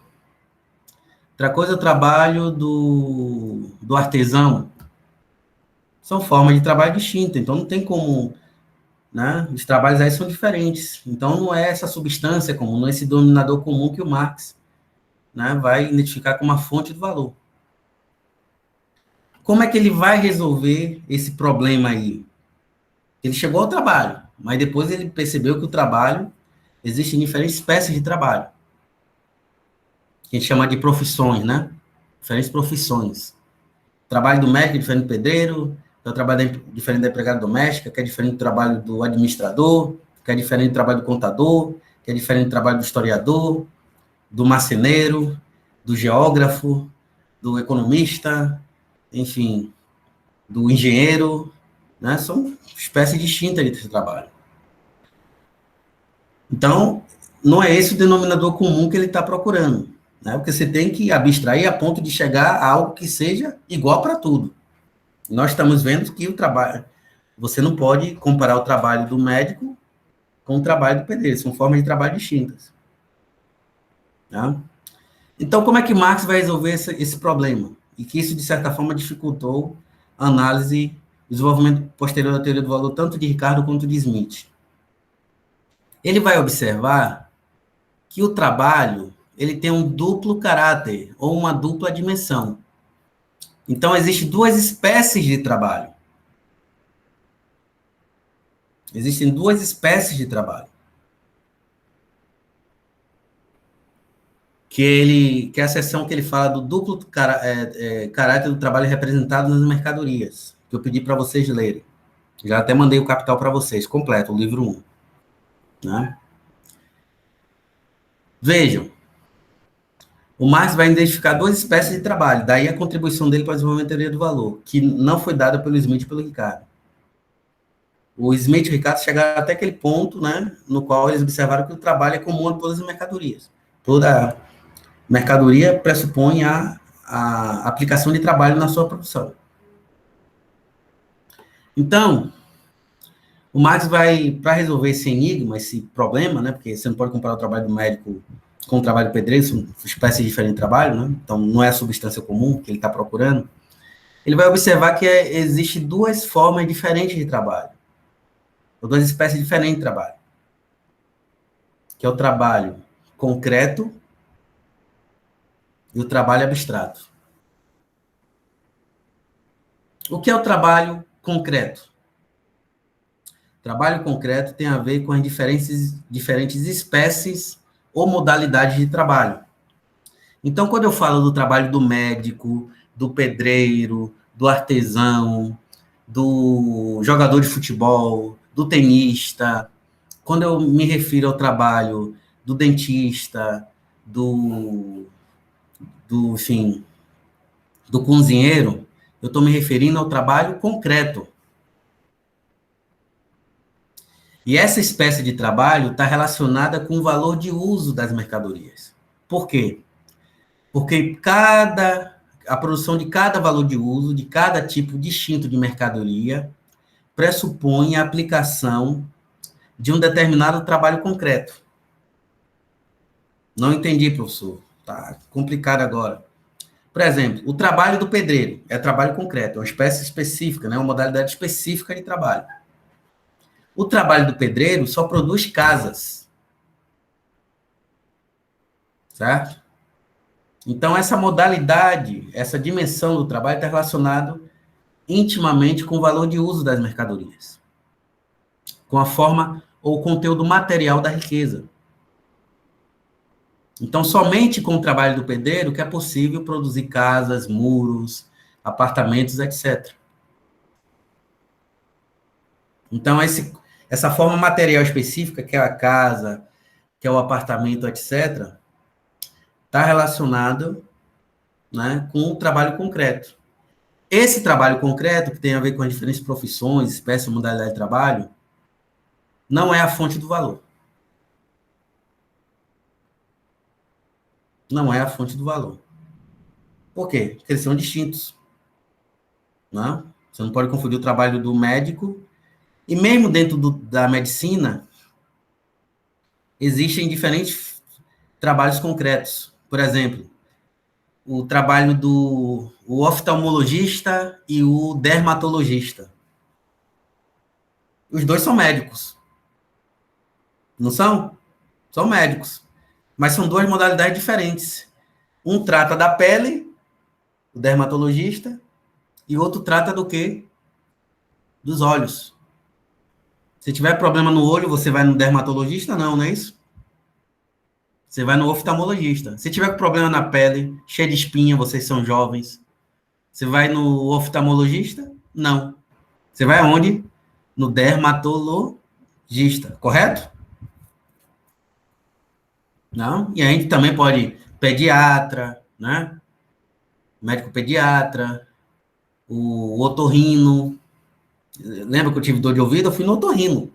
Outra coisa é o trabalho do artesão. São formas de trabalho distintas, então não tem como, né? Os trabalhos aí são diferentes. Então não é essa substância comum, não é esse denominador comum que o Marx, né, vai identificar como a fonte do valor. Como é que ele vai resolver esse problema aí? Ele chegou ao trabalho, mas depois ele percebeu que o trabalho, existem diferentes espécies de trabalho, que a gente chama de profissões, né? Diferentes profissões. O trabalho do médico é diferente do pedreiro, o trabalho diferente da empregada doméstica, que é diferente do trabalho do administrador, que é diferente do trabalho do contador, que é diferente do trabalho do historiador, do marceneiro, do geógrafo, do economista, enfim, do engenheiro, né? São espécies distintas de trabalho. Então, não é esse o denominador comum que ele está procurando, né? Porque você tem que abstrair a ponto de chegar a algo que seja igual para tudo. Nós estamos vendo que o trabalho, você não pode comparar o trabalho do médico com o trabalho do pedreiro, são formas de trabalho distintas. Tá? Então, como é que Marx vai resolver esse problema? E que isso, de certa forma, dificultou a análise, o desenvolvimento posterior da teoria do valor, tanto de Ricardo quanto de Smith. Ele vai observar que o trabalho, ele tem um duplo caráter, ou uma dupla dimensão. Então, existem duas espécies de trabalho. Existem duas espécies de trabalho. Que é a seção que ele fala do duplo caráter do trabalho representado nas mercadorias, que eu pedi para vocês lerem. Já até mandei o capital para vocês, completo, o livro 1. Né? Vejam, o Marx vai identificar duas espécies de trabalho, daí a contribuição dele para o desenvolvimento da teoria do valor, que não foi dada pelo Smith e pelo Ricardo. O Smith e o Ricardo chegaram até aquele ponto, né, no qual eles observaram que o trabalho é comum a todas as mercadorias. Toda mercadoria pressupõe a aplicação de trabalho na sua produção. Então, o Marx vai, para resolver esse enigma, esse problema, né, porque você não pode comparar o trabalho do médico com o trabalho do pedreiro, são espécies diferentes de trabalho, né, então não é a substância comum que ele está procurando, ele vai observar que existem duas formas diferentes de trabalho, ou duas espécies diferentes de trabalho, que é o trabalho concreto e o trabalho abstrato. O que é o trabalho concreto? Trabalho concreto tem a ver com as diferentes espécies ou modalidades de trabalho. Então, quando eu falo do trabalho do médico, do pedreiro, do artesão, do jogador de futebol, do tenista, quando eu me refiro ao trabalho do dentista, enfim, do cozinheiro, eu estou me referindo ao trabalho concreto. E essa espécie de trabalho está relacionada com o valor de uso das mercadorias. Por quê? Porque a produção de cada valor de uso, de cada tipo distinto de mercadoria, pressupõe a aplicação de um determinado trabalho concreto. Não entendi, professor. Tá complicado agora. Por exemplo, o trabalho do pedreiro é trabalho concreto, é uma espécie específica, né, uma modalidade específica de trabalho. O trabalho do pedreiro só produz casas. Certo? Então, essa modalidade, essa dimensão do trabalho está relacionado intimamente com o valor de uso das mercadorias, com a forma ou o conteúdo material da riqueza. Então, somente com o trabalho do pedreiro que é possível produzir casas, muros, apartamentos, etc. Então, essa forma material específica, que é a casa, que é o apartamento, etc., está relacionado, né, com o trabalho concreto. Esse trabalho concreto, que tem a ver com as diferentes profissões, espécies, modalidade de trabalho, não é a fonte do valor. Não é a fonte do valor. Por quê? Porque eles são distintos. Né? Você não pode confundir o trabalho do médico. E mesmo dentro da medicina, existem diferentes trabalhos concretos. Por exemplo, o trabalho do oftalmologista e o dermatologista. Os dois são médicos. Não são? São médicos. Mas são duas modalidades diferentes. Um trata da pele, o dermatologista, e outro trata do quê? Dos olhos. Se tiver problema no olho, você vai no dermatologista? Não é isso? Você vai no oftalmologista. Se tiver problema na pele, cheio de espinha, vocês são jovens, você vai no oftalmologista? Não. Você vai aonde? No dermatologista, correto? Não? E a gente também pode pediatra, né? Médico pediatra, o otorrino. Lembra que eu tive dor de ouvido? Eu fui no otorrino.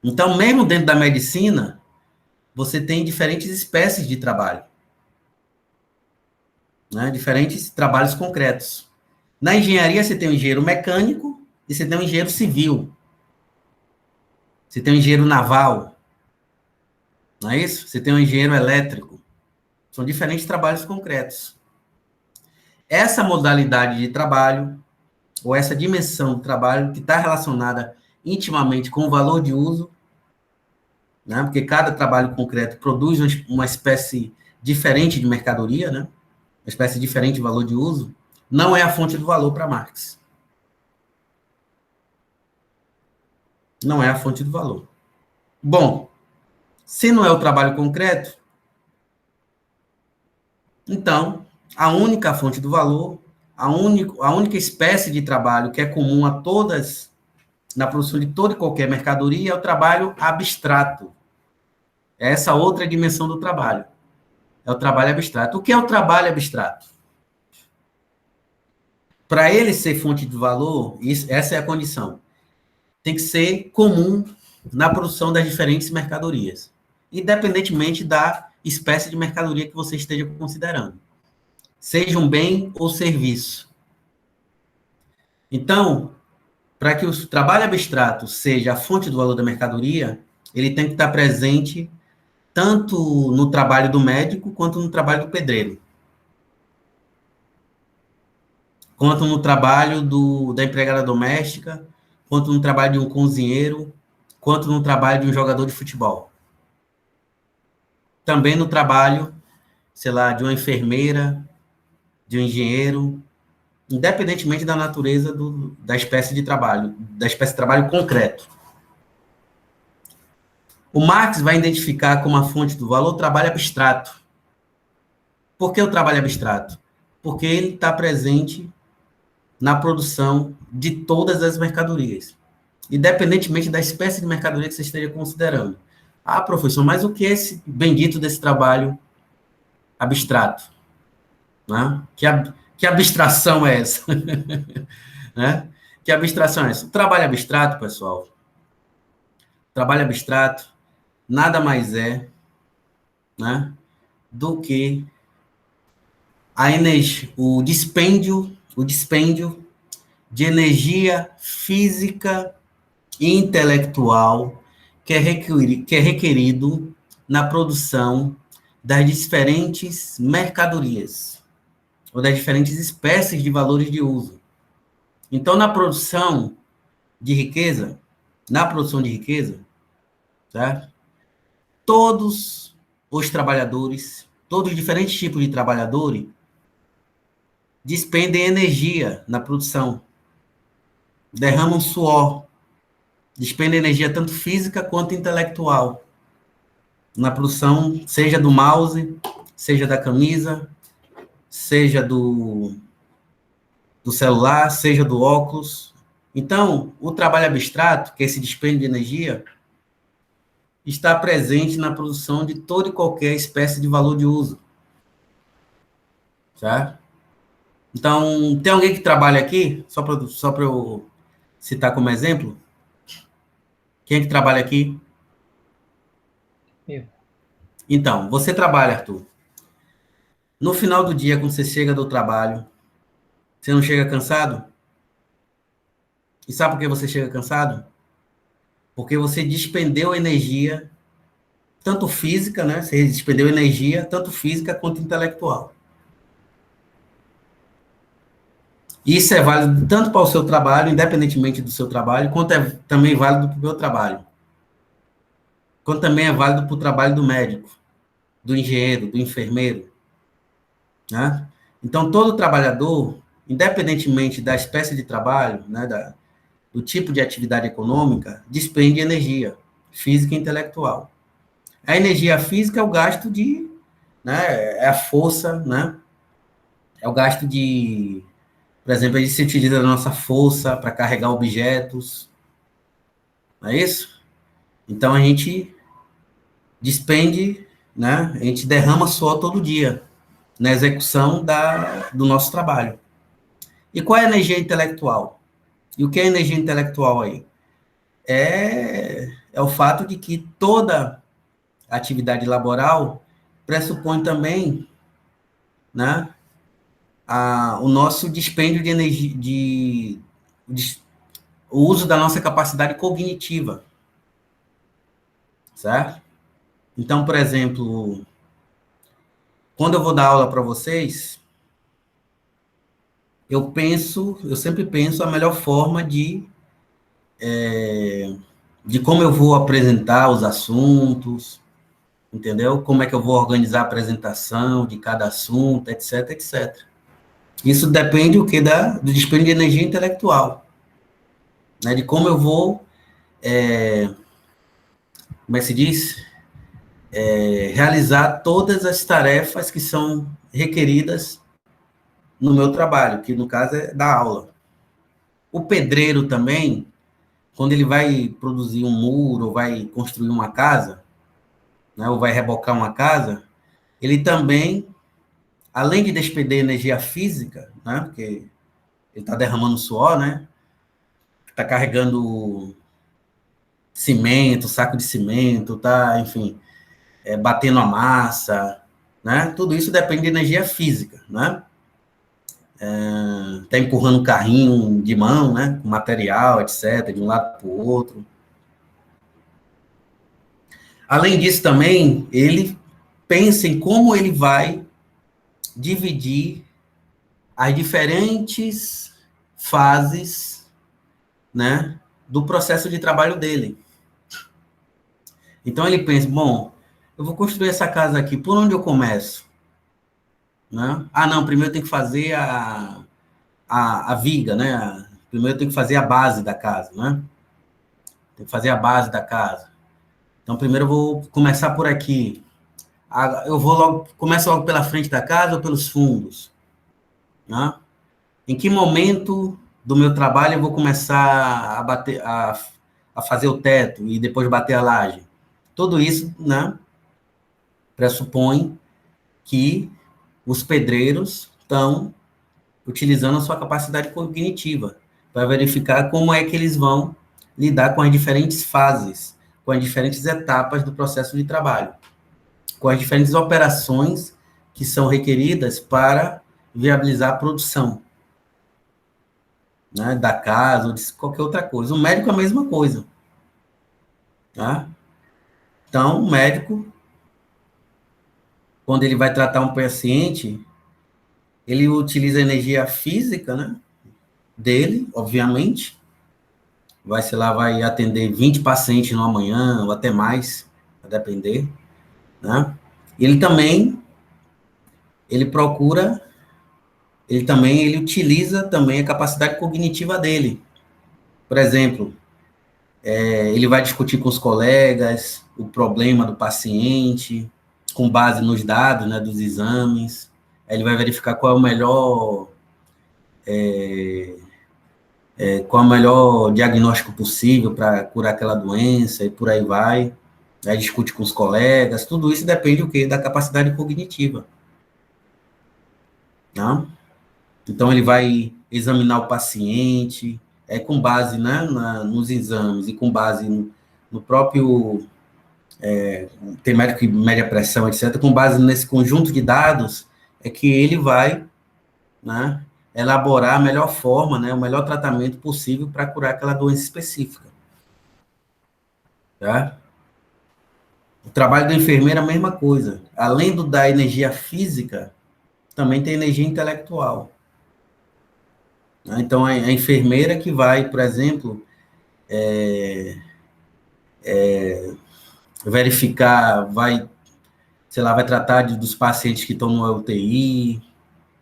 Então, mesmo dentro da medicina, você tem diferentes espécies de trabalho. Né? Diferentes trabalhos concretos. Na engenharia, você tem o engenheiro mecânico e você tem o engenheiro civil. Você tem o engenheiro naval. Não é isso? Você tem o engenheiro elétrico. São diferentes trabalhos concretos. Essa modalidade de trabalho, ou essa dimensão do trabalho, que está relacionada intimamente com o valor de uso, né? Porque cada trabalho concreto produz uma espécie diferente de mercadoria, né? Uma espécie diferente de valor de uso, não é a fonte do valor para Marx. Não é a fonte do valor. Bom, se não é o trabalho concreto, então, a única fonte do valor, a única espécie de trabalho que é comum a todas, na produção de toda e qualquer mercadoria, é o trabalho abstrato. É essa outra dimensão do trabalho. É o trabalho abstrato. O que é o trabalho abstrato? para ele ser fonte de valor, essa é a condição. Tem que ser comum na produção das diferentes mercadorias, independentemente da espécie de mercadoria que você esteja considerando, seja um bem ou serviço. Então, para que o trabalho abstrato seja a fonte do valor da mercadoria, ele tem que estar presente tanto no trabalho do médico quanto no trabalho do pedreiro, quanto no trabalho da empregada doméstica, quanto no trabalho de um cozinheiro, quanto no trabalho de um jogador de futebol. Também no trabalho, sei lá, de uma enfermeira, de um engenheiro, independentemente da natureza da espécie de trabalho concreto. O Marx vai identificar como a fonte do valor o trabalho abstrato. Por que o trabalho abstrato? Porque ele está presente na produção de todas as mercadorias, independentemente da espécie de mercadoria que você esteja considerando. Ah, professor, mas o que é esse bendito desse trabalho abstrato? Né? Que abstração é essa? Né? Que abstração é essa? O trabalho abstrato, pessoal, trabalho abstrato nada mais é, né, do que a energia, o dispêndio de energia física e intelectual que é requerido na produção das diferentes mercadorias, ou das diferentes espécies de valores de uso. Então, na produção de riqueza, certo? Todos os trabalhadores, todos os diferentes tipos de trabalhadores, despendem energia na produção, derramam suor, despendem energia tanto física quanto intelectual na produção, seja do mouse, seja da camisa, seja do celular, seja do óculos. Então, o trabalho abstrato, que é esse dispêndio de energia, está presente na produção de toda e qualquer espécie de valor de uso. Certo? Então, tem alguém que trabalha aqui? Só para eu citar como exemplo. Quem é que trabalha aqui? Eu. Então, você trabalha, Arthur. No final do dia, quando você chega do trabalho, você não chega cansado? E sabe por que você chega cansado? Porque você despendeu energia, tanto física, né? Você despendeu energia, tanto física quanto intelectual. Isso é válido tanto para o seu trabalho, independentemente do seu trabalho, quanto é também válido para o meu trabalho. Quanto também é válido para o trabalho do médico, do engenheiro, do enfermeiro. Né? Então, todo trabalhador, independentemente da espécie de trabalho, né, do tipo de atividade econômica, despende energia física e intelectual. A energia física é o gasto né, é a força, né? É o gasto por exemplo, a gente se utiliza da nossa força para carregar objetos, não é isso? Então, a gente despende, né? A gente derrama suor todo dia na execução do nosso trabalho. E qual é a energia intelectual? E o que é energia intelectual aí? É o fato de que toda atividade laboral pressupõe também, né, o nosso dispêndio de energia, o uso da nossa capacidade cognitiva, certo? Então, por exemplo, quando eu vou dar aula para vocês, eu sempre penso a melhor forma de como eu vou apresentar os assuntos, entendeu? Como é que eu vou organizar a apresentação de cada assunto, etc, etc. Isso depende do dispêndio de energia intelectual, né? De como eu vou, como é que se diz? Realizar todas as tarefas que são requeridas no meu trabalho, que no caso é dar aula. O pedreiro também, quando ele vai produzir um muro, ou vai construir uma casa, né, ou vai rebocar uma casa, ele também, além de despender energia física, né, porque ele está derramando suor, né? Está carregando cimento, saco de cimento, tá, enfim, batendo a massa, né? Tudo isso depende de energia física, né? Tá empurrando um carrinho de mão, né? Com material, etc., de um lado para o outro. Além disso, também, ele pensa em como ele vai dividir as diferentes fases, né, do processo de trabalho dele. Então, ele pensa, bom, eu vou construir essa casa aqui, por onde eu começo? Né? Ah, não, primeiro eu tenho que fazer a viga, né? Primeiro eu tenho que fazer a base da casa, né? Tem que fazer a base da casa. Então, primeiro eu vou começar por aqui. Eu vou logo, começo logo pela frente da casa ou pelos fundos? Né? Em que momento do meu trabalho eu vou começar a bater, a fazer o teto e depois bater a laje? Tudo isso, né, pressupõe que os pedreiros estão utilizando a sua capacidade cognitiva para verificar como é que eles vão lidar com as diferentes fases, com as diferentes etapas do processo de trabalho, com as diferentes operações que são requeridas para viabilizar a produção, né, da casa ou de qualquer outra coisa. O médico é a mesma coisa. Tá? Então, o médico, quando ele vai tratar um paciente, ele utiliza a energia física, né, dele, obviamente. Vai, sei lá, vai atender 20 pacientes no amanhã, ou até mais, vai depender. Né? Ele também, ele utiliza também a capacidade cognitiva dele. Por exemplo, ele vai discutir com os colegas o problema do paciente, com base nos dados, né, dos exames. Ele vai verificar qual é o melhor diagnóstico possível para curar aquela doença e por aí vai. Aí discute com os colegas. Tudo isso depende do quê? Da capacidade cognitiva. Tá? Então, ele vai examinar o paciente, com base, né, nos exames e com base no próprio... tem médico que mede a pressão, etc. Com base nesse conjunto de dados, é que ele vai, né, elaborar a melhor forma, né, o melhor tratamento possível para curar aquela doença específica. Tá? O trabalho do enfermeiro é a mesma coisa. Além da energia física, também tem energia intelectual. Então, a enfermeira que vai, por exemplo, verificar, sei lá, vai tratar dos pacientes que estão no UTI,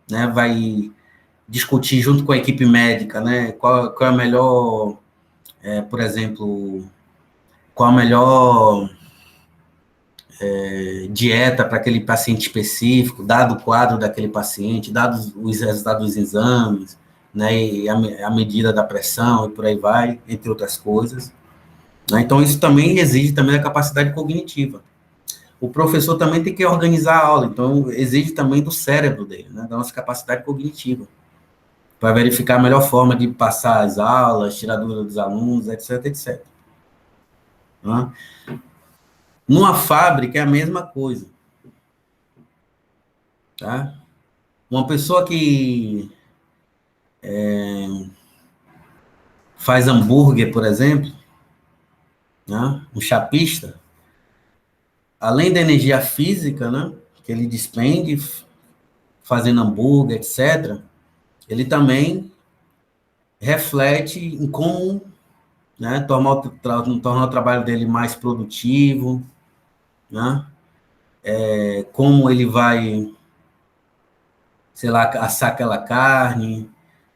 né, vai discutir junto com a equipe médica, né, qual é a melhor, por exemplo, qual a melhor dieta para aquele paciente específico, dado o quadro daquele paciente, dados os resultados dos exames, né, e a medida da pressão e por aí vai, entre outras coisas. Né? Então, isso também exige também a capacidade cognitiva. O professor também tem que organizar a aula, então exige também do cérebro dele, né, da nossa capacidade cognitiva, para verificar a melhor forma de passar as aulas, tirar dúvida dos alunos, etc, etc. Né? Numa fábrica é a mesma coisa. Tá? Uma pessoa que faz hambúrguer, por exemplo, né, um chapista, além da energia física, né, que ele despende fazendo hambúrguer, etc., ele também reflete em como, né, tornar o trabalho dele mais produtivo, né, como ele vai, sei lá, assar aquela carne,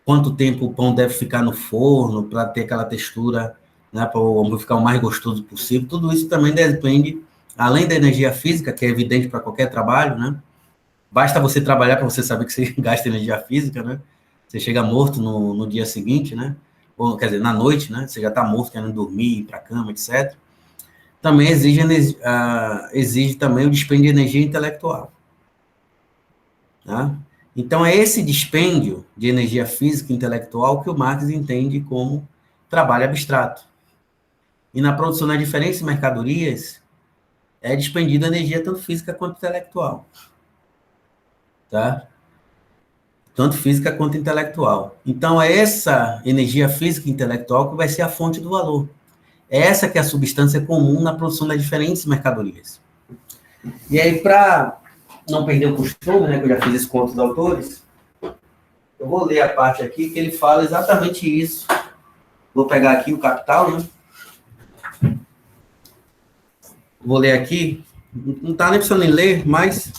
quanto tempo o pão deve ficar no forno para ter aquela textura, né, para o hambúrguer ficar o mais gostoso possível. Tudo isso também depende, além da energia física, que é evidente para qualquer trabalho, né? Basta você trabalhar para você saber que você gasta energia física, né? Você chega morto no dia seguinte, né? Ou, quer dizer, na noite, né? Você já está morto, querendo dormir, ir para a cama, etc. Também exige também o dispêndio de energia intelectual. Tá? Então, é esse dispêndio de energia física e intelectual que o Marx entende como trabalho abstrato. E na produção das diferentes mercadorias, é despendida energia tanto física quanto intelectual. Tá? Tanto física quanto intelectual. Então, é essa energia física e intelectual que vai ser a fonte do valor. É essa que é a substância comum na produção das diferentes mercadorias. E aí, para não perder o costume, né, que eu já fiz esse conto dos autores, eu vou ler a parte aqui que ele fala exatamente isso. Vou pegar aqui o Capital, né? Vou ler aqui. Não está nem precisando ler, mas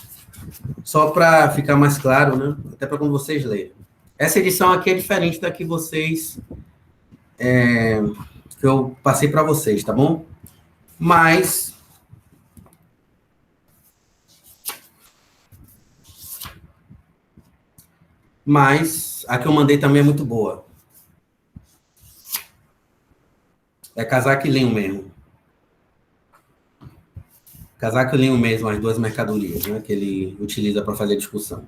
só para ficar mais claro, né? Até para quando vocês lerem. Essa edição aqui é diferente da que vocês... que eu passei para vocês, tá bom? Mas... a que eu mandei também é muito boa. É casaco e linho mesmo. Casaco e linho mesmo, as duas mercadorias, né, que ele utiliza para fazer a discussão.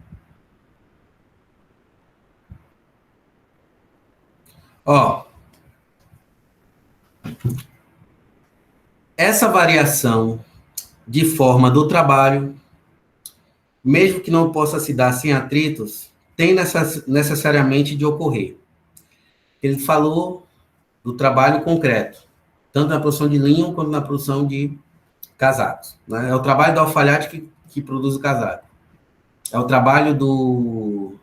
Ó, essa variação de forma do trabalho, mesmo que não possa se dar sem atritos, tem necessariamente de ocorrer. Ele falou do trabalho concreto, tanto na produção de linho quanto na produção de casacos. Né? É o trabalho do alfaiate que produz o casaco. É o trabalho do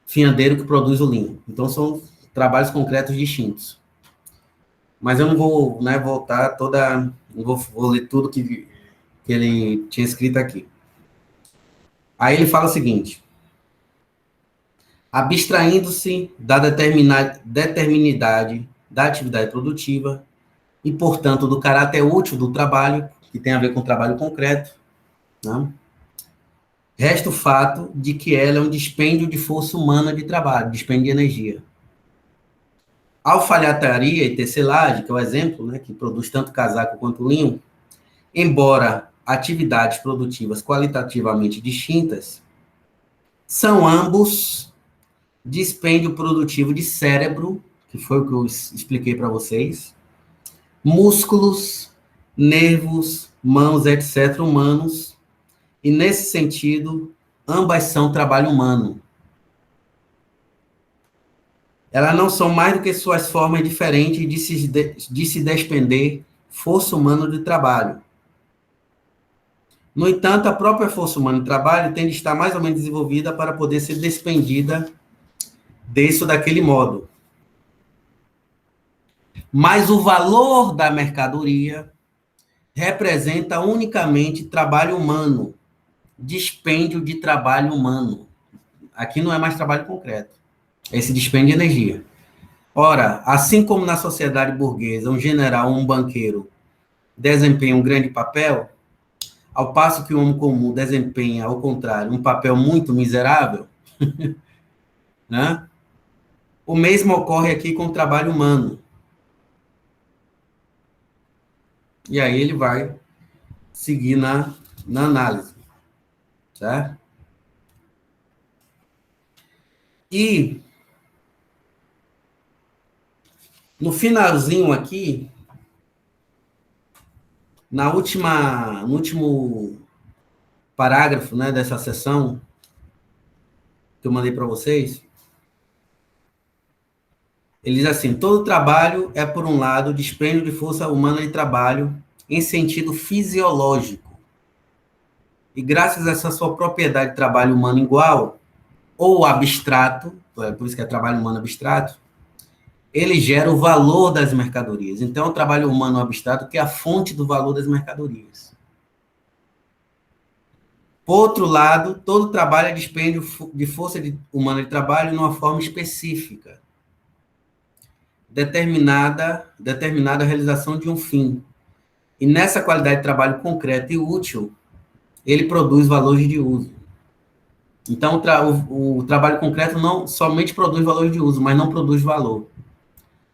fiandeiro que produz o linho. Então, são trabalhos concretos distintos. Mas eu não vou, né, voltar toda... Não vou ler tudo que ele tinha escrito aqui. Aí ele fala o seguinte: abstraindo-se da determinidade da atividade produtiva e, portanto, do caráter útil do trabalho, que tem a ver com o trabalho concreto, né? Resta o fato de que ela é um dispêndio de força humana de trabalho, dispêndio de energia. A alfaiataria e tecelagem, que é o exemplo, né, que produz tanto casaco quanto linho, embora atividades produtivas qualitativamente distintas, são ambos dispêndio produtivo de cérebro, que foi o que eu expliquei para vocês, músculos, nervos, mãos, etc., humanos, e nesse sentido, ambas são trabalho humano. Elas não são mais do que suas formas diferentes de se despender força humana de trabalho. No entanto, a própria força humana de trabalho tem de estar mais ou menos desenvolvida para poder ser despendida desse ou daquele modo. Mas o valor da mercadoria representa unicamente trabalho humano, dispêndio de trabalho humano. Aqui não é mais trabalho concreto. Esse dispêndio de energia. Ora, assim como na sociedade burguesa, um general ou um banqueiro desempenha um grande papel, ao passo que o homem comum desempenha, ao contrário, um papel muito miserável, né? O mesmo ocorre aqui com o trabalho humano. E aí ele vai seguir na análise, certo? E no finalzinho aqui, no último parágrafo, né, dessa sessão que eu mandei para vocês, ele diz assim: todo trabalho é, por um lado, dispêndio de força humana de trabalho em sentido fisiológico. E graças a essa sua propriedade de trabalho humano igual, ou abstrato, por isso que é trabalho humano abstrato, ele gera o valor das mercadorias. Então, o trabalho humano abstrato que é a fonte do valor das mercadorias. Por outro lado, todo trabalho é dispêndio de força humana de trabalho numa forma específica, determinada a realização de um fim. E nessa qualidade de trabalho concreto e útil, ele produz valores de uso. Então, o trabalho concreto não somente produz valores de uso, mas não produz valor.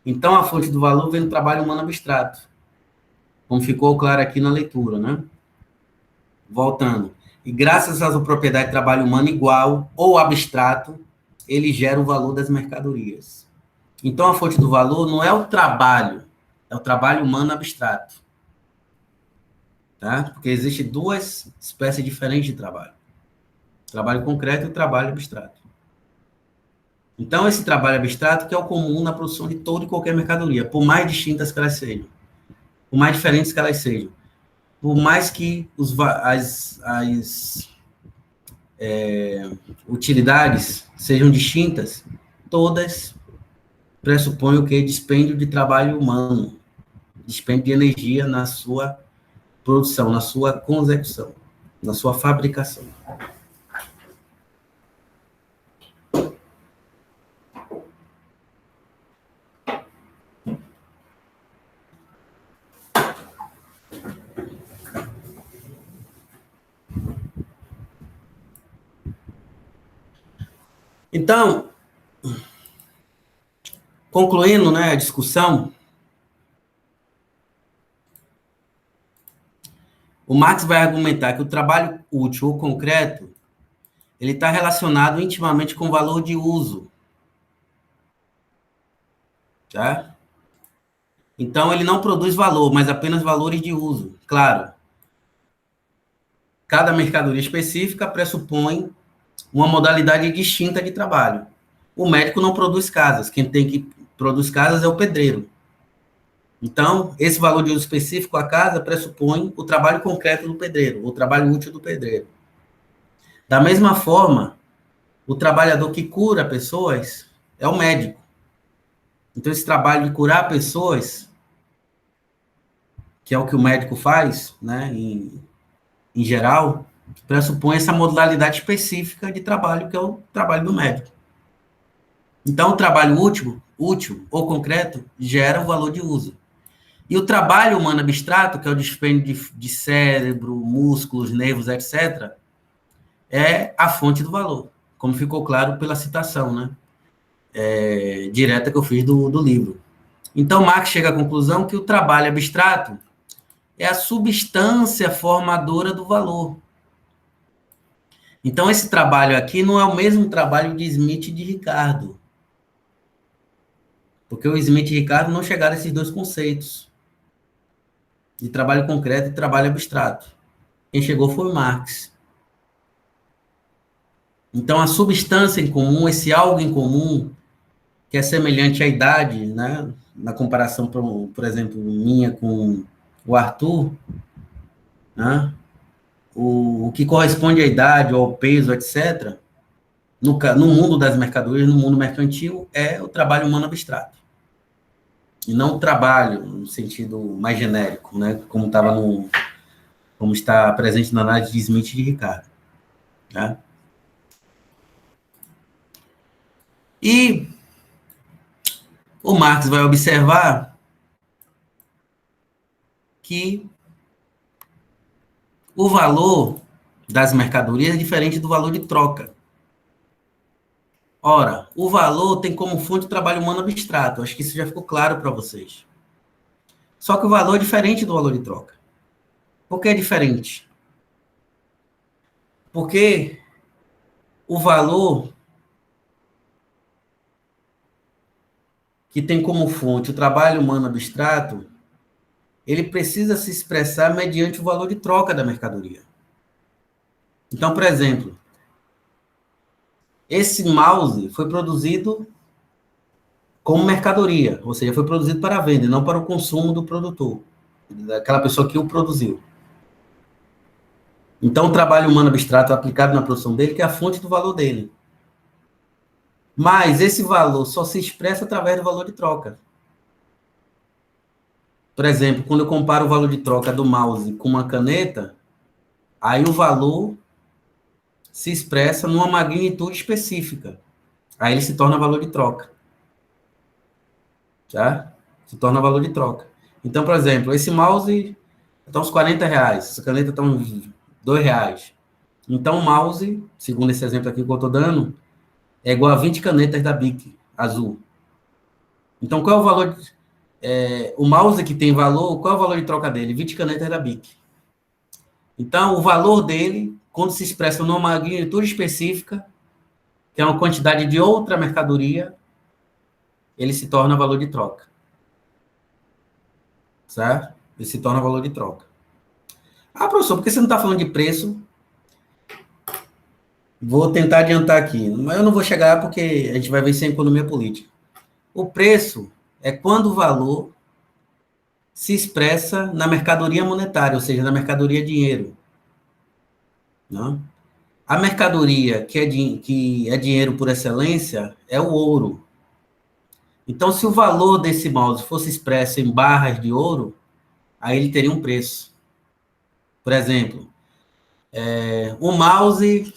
Então, a fonte do valor vem do trabalho humano abstrato, como ficou claro aqui na leitura, né? Voltando. E graças à sua propriedade de trabalho humano igual ou abstrato, ele gera o valor das mercadorias. Então, a fonte do valor não é o trabalho, é o trabalho humano abstrato. Tá? Porque existem duas espécies diferentes de trabalho. Trabalho concreto e trabalho abstrato. Então, esse trabalho abstrato que é o comum na produção de toda e qualquer mercadoria, por mais distintas que elas sejam, por mais diferentes que elas sejam, por mais que as utilidades sejam distintas, todas pressupõem o quê? Dispêndio de trabalho humano, dispêndio de energia na sua produção, na sua consecução, na sua fabricação. Então, concluindo, né, a discussão, o Marx vai argumentar que o trabalho útil ou concreto ele está relacionado intimamente com o valor de uso. Tá? Então, ele não produz valor, mas apenas valores de uso. Claro, cada mercadoria específica pressupõe uma modalidade distinta de trabalho. O médico não produz casas, quem tem que produz casas é o pedreiro. Então, esse valor de uso específico à casa pressupõe o trabalho concreto do pedreiro, o trabalho útil do pedreiro. Da mesma forma, o trabalhador que cura pessoas é o médico. Então, esse trabalho de curar pessoas, que é o que o médico faz, né, em geral, pressupõe essa modalidade específica de trabalho, que é o trabalho do médico. Então, o trabalho útil ou concreto gera o valor de uso. E o trabalho humano abstrato, que é o dispêndio de cérebro, músculos, nervos, etc., é a fonte do valor, como ficou claro pela citação, né? Direta que eu fiz do livro. Então, Marx chega à conclusão que o trabalho abstrato é a substância formadora do valor. Então, esse trabalho aqui não é o mesmo trabalho de Smith e de Ricardo. Porque o Smith e Ricardo não chegaram a esses dois conceitos de trabalho concreto e trabalho abstrato. Quem chegou foi o Marx. Então, a substância em comum, esse algo em comum, que é semelhante à idade, né? Na comparação, por exemplo, minha com o Arthur, né? O que corresponde à idade, ao peso, etc., no mundo das mercadorias, no mundo mercantil, é o trabalho humano abstrato. E não o trabalho, no sentido mais genérico, né? Como está presente na análise de Smith e de Ricardo. Tá? E o Marx vai observar que o valor das mercadorias é diferente do valor de troca. Ora, o valor tem como fonte o trabalho humano abstrato. Acho que isso já ficou claro para vocês. Só que o valor é diferente do valor de troca. Por que é diferente? Porque o valor que tem como fonte o trabalho humano abstrato, ele precisa se expressar mediante o valor de troca da mercadoria. Então, por exemplo, esse mouse foi produzido como mercadoria, ou seja, foi produzido para a venda, não para o consumo do produtor, daquela pessoa que o produziu. Então, o trabalho humano abstrato aplicado na produção dele, que é a fonte do valor dele. Mas esse valor só se expressa através do valor de troca. Por exemplo, quando eu comparo o valor de troca do mouse com uma caneta, aí o valor se expressa numa magnitude específica. Aí ele se torna valor de troca. Tá? Se torna valor de troca. Então, por exemplo, esse mouse está uns R$40, essa caneta está uns R$2. Então, o mouse, segundo esse exemplo aqui que eu estou dando, é igual a 20 canetas da Bic azul. Então, qual é o valor? O mouse que tem valor, qual é o valor de troca dele? 20 canetas da Bic. Então, o valor dele quando se expressa numa magnitude específica, que é uma quantidade de outra mercadoria, ele se torna valor de troca. Certo? Ele se torna valor de troca. Ah, professor, por que você não está falando de preço? Vou tentar adiantar aqui, mas eu não vou chegar porque a gente vai ver isso em economia política. O preço é quando o valor se expressa na mercadoria monetária, ou seja, na mercadoria dinheiro. Não? A mercadoria que é dinheiro por excelência é o ouro. Então, se o valor desse mouse fosse expresso em barras de ouro, aí ele teria um preço. Por exemplo, um mouse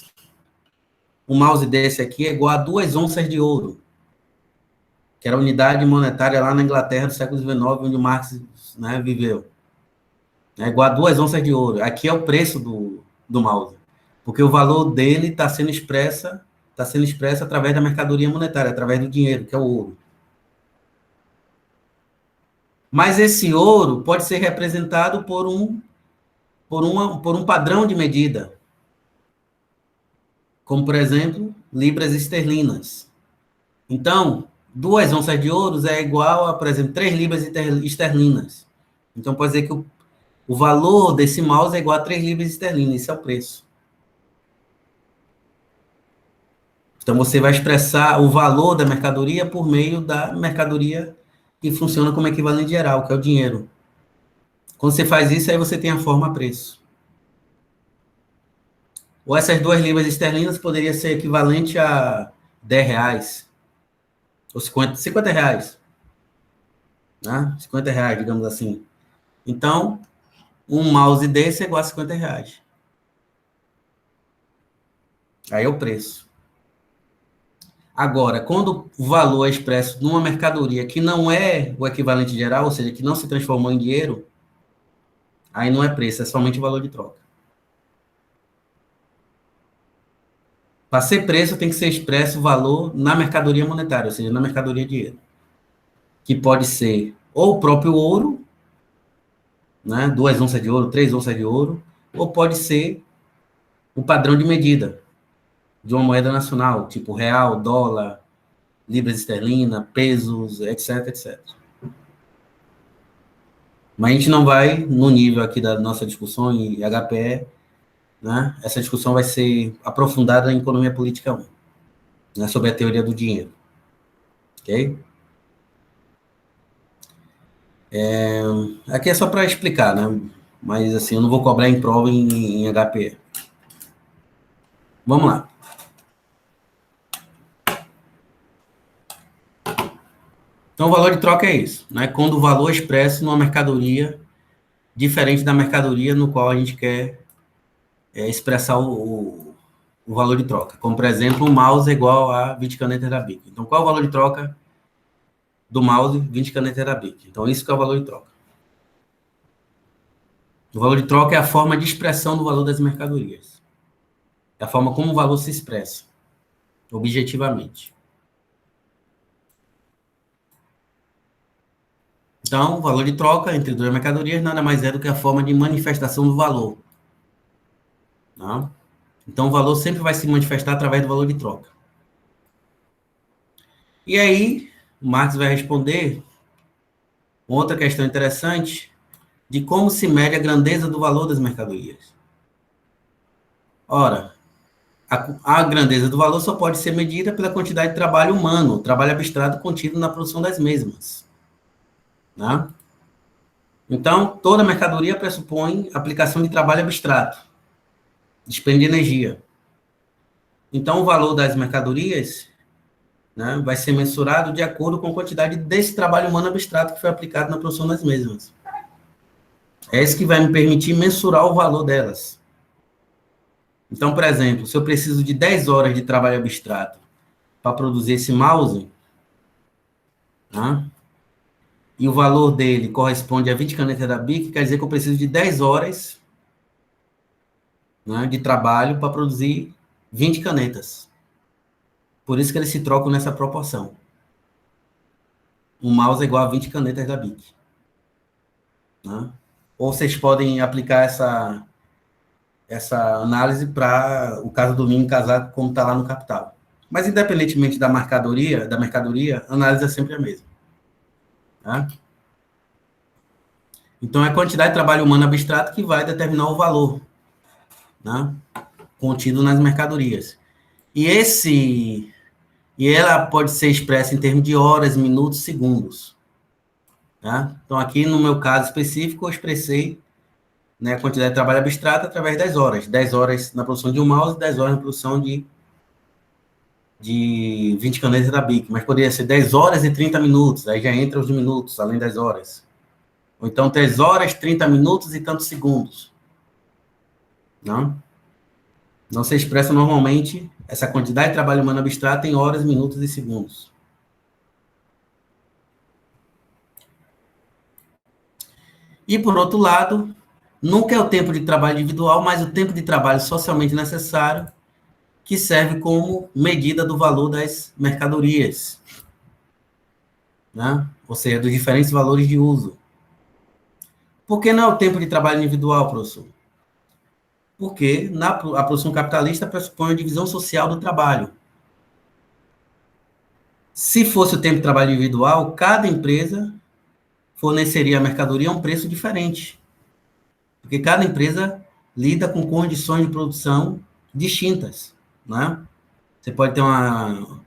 desse aqui é igual a 2 onças de ouro, que era a unidade monetária lá na Inglaterra do século XIX, onde o Marx, né, viveu. É igual a 2 onças de ouro. Aqui é o preço do mouse, porque o valor dele está sendo expresso através da mercadoria monetária, através do dinheiro, que é o ouro. Mas esse ouro pode ser representado por um padrão de medida, como, por exemplo, libras esterlinas. Então, 2 onças de ouro é igual a, por exemplo, 3 libras esterlinas. Então, pode dizer que o valor desse mouse é igual a 3 libras esterlinas. Esse é o preço. Então, você vai expressar o valor da mercadoria por meio da mercadoria que funciona como equivalente geral, que é o dinheiro. Quando você faz isso, aí você tem a forma preço. Ou essas 2 libras esterlinas poderia ser equivalente a 10 reais. Ou 50 reais. Né? 50 reais, digamos assim. Então, um mouse desse é igual a 50 reais. Aí é o preço. Agora, quando o valor é expresso numa mercadoria que não é o equivalente geral, ou seja, que não se transformou em dinheiro, aí não é preço, é somente o valor de troca. Para ser preço, tem que ser expresso o valor na mercadoria monetária, ou seja, na mercadoria dinheiro. Que pode ser ou o próprio ouro, né, 2 onças de ouro, 3 onças de ouro, ou pode ser o padrão de medida de uma moeda nacional, tipo real, dólar, libras esterlina, pesos, etc, etc. Mas a gente não vai no nível aqui da nossa discussão em HPE, né? Essa discussão vai ser aprofundada em Economia Política 1, né, sobre a teoria do dinheiro. Ok? Aqui é só para explicar, né? Mas assim, eu não vou cobrar em prova em HPE. Vamos lá. Então, o valor de troca é isso, né? Quando o valor é expresso numa mercadoria diferente da mercadoria no qual a gente quer expressar o valor de troca. Como, por exemplo, um mouse é igual a 20 canetas da Bic. Então, qual é o valor de troca do mouse 20 canetas da Bic? Então, isso que é o valor de troca. O valor de troca é a forma de expressão do valor das mercadorias. É a forma como o valor se expressa, objetivamente. Então, o valor de troca entre duas mercadorias nada mais é do que a forma de manifestação do valor. Tá? Então, o valor sempre vai se manifestar através do valor de troca. E aí, o Marx vai responder outra questão interessante de como se mede a grandeza do valor das mercadorias. Ora, a grandeza do valor só pode ser medida pela quantidade de trabalho humano, trabalho abstrato contido na produção das mesmas. Né? Então, toda mercadoria pressupõe aplicação de trabalho abstrato, despende de energia. Então, o valor das mercadorias, né, vai ser mensurado de acordo com a quantidade desse trabalho humano abstrato que foi aplicado na produção das mesmas. É isso que vai me permitir mensurar o valor delas. Então, por exemplo, se eu preciso de 10 horas de trabalho abstrato para produzir esse mouse, né, e o valor dele corresponde a 20 canetas da Bic, quer dizer que eu preciso de 10 horas, né, de trabalho para produzir 20 canetas. Por isso que eles se trocam nessa proporção. Um mouse é igual a 20 canetas da Bic. Né? Ou vocês podem aplicar essa análise para o caso do vinho casado, como está lá no capital. Mas, independentemente da mercadoria, a análise é sempre a mesma. Tá? Então, é a quantidade de trabalho humano abstrato que vai determinar o valor, né, contido nas mercadorias. E ela pode ser expressa em termos de horas, minutos, segundos. Tá? Então, aqui no meu caso específico, eu expressei, né, a quantidade de trabalho abstrato através das horas. 10 horas na produção de um mouse, 10 horas na produção de 20 canetas da Bic. Mas poderia ser 10 horas e 30 minutos, aí já entra os minutos, além das horas. Ou então 10 horas, 30 minutos e tantos segundos. Não se expressa normalmente essa quantidade de trabalho humano abstrato em horas, minutos e segundos. E, por outro lado, nunca é o tempo de trabalho individual, mas o tempo de trabalho socialmente necessário, que serve como medida do valor das mercadorias, né? Ou seja, dos diferentes valores de uso. Por que não é o tempo de trabalho individual, professor? Porque a produção capitalista pressupõe a divisão social do trabalho. Se fosse o tempo de trabalho individual, cada empresa forneceria a mercadoria a um preço diferente. Porque cada empresa lida com condições de produção distintas, né? Você pode ter uma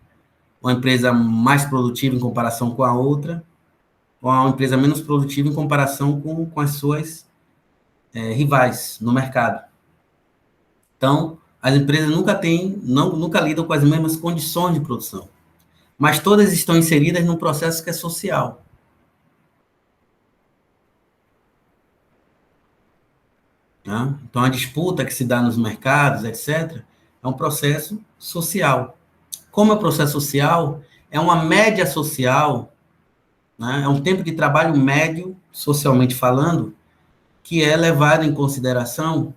empresa mais produtiva em comparação com a outra, ou uma empresa menos produtiva em comparação com as suas rivais no mercado. Então, as empresas nunca lidam com as mesmas condições de produção, mas todas estão inseridas num processo que é social. Né? Então, a disputa que se dá nos mercados, etc., é um processo social. Como é um processo social, é uma média social, né? É um tempo de trabalho médio, socialmente falando, que é levado em consideração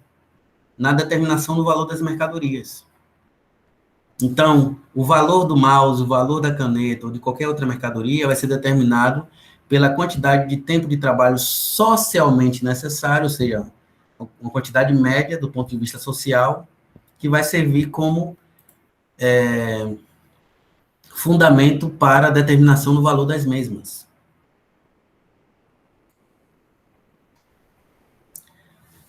na determinação do valor das mercadorias. Então, o valor do mouse, o valor da caneta ou de qualquer outra mercadoria vai ser determinado pela quantidade de tempo de trabalho socialmente necessário, ou seja, uma quantidade média do ponto de vista social, que vai servir como fundamento para a determinação do valor das mesmas.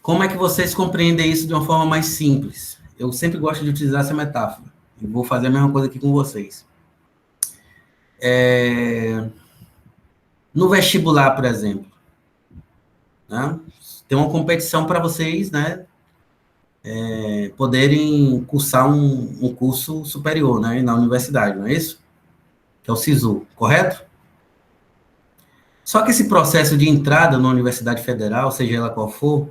Como é que vocês compreendem isso de uma forma mais simples? Eu sempre gosto de utilizar essa metáfora. E vou fazer a mesma coisa aqui com vocês. No vestibular, por exemplo, né, tem uma competição para vocês, né, poderem cursar um curso superior, né, na universidade, não é isso? Que é o SISU, correto? Só que esse processo de entrada na Universidade Federal, seja ela qual for,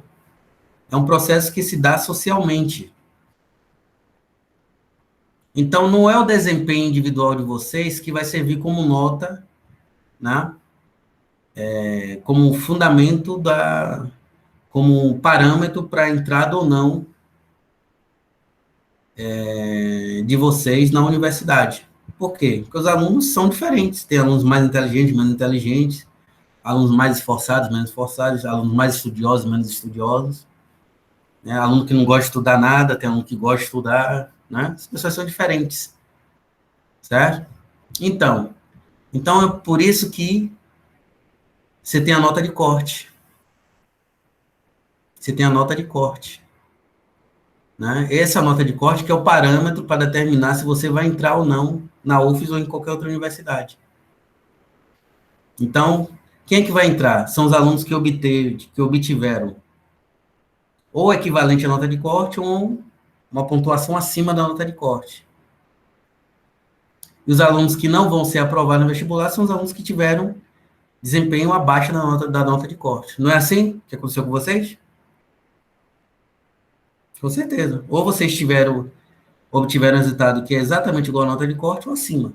é um processo que se dá socialmente. Então, não é o desempenho individual de vocês que vai servir como nota, né, como fundamento como parâmetro para a entrada ou não de vocês na universidade. Por quê? Porque os alunos são diferentes. Tem alunos mais inteligentes, menos inteligentes, alunos mais esforçados, menos esforçados, alunos mais estudiosos, menos estudiosos, né? Aluno que não gosta de estudar nada, tem aluno que gosta de estudar, né? As pessoas são diferentes, certo? Então é por isso que você tem a nota de corte. Você tem a nota de corte. Né? Essa nota de corte que é o parâmetro para determinar se você vai entrar ou não na UFES ou em qualquer outra universidade. Então, quem é que vai entrar? São os alunos que obtiveram ou equivalente à nota de corte ou uma pontuação acima da nota de corte. E os alunos que não vão ser aprovados no vestibular são os alunos que tiveram desempenho abaixo da nota de corte. Não é assim que aconteceu com vocês? Com certeza. Ou vocês obtiveram resultado que é exatamente igual à nota de corte ou acima.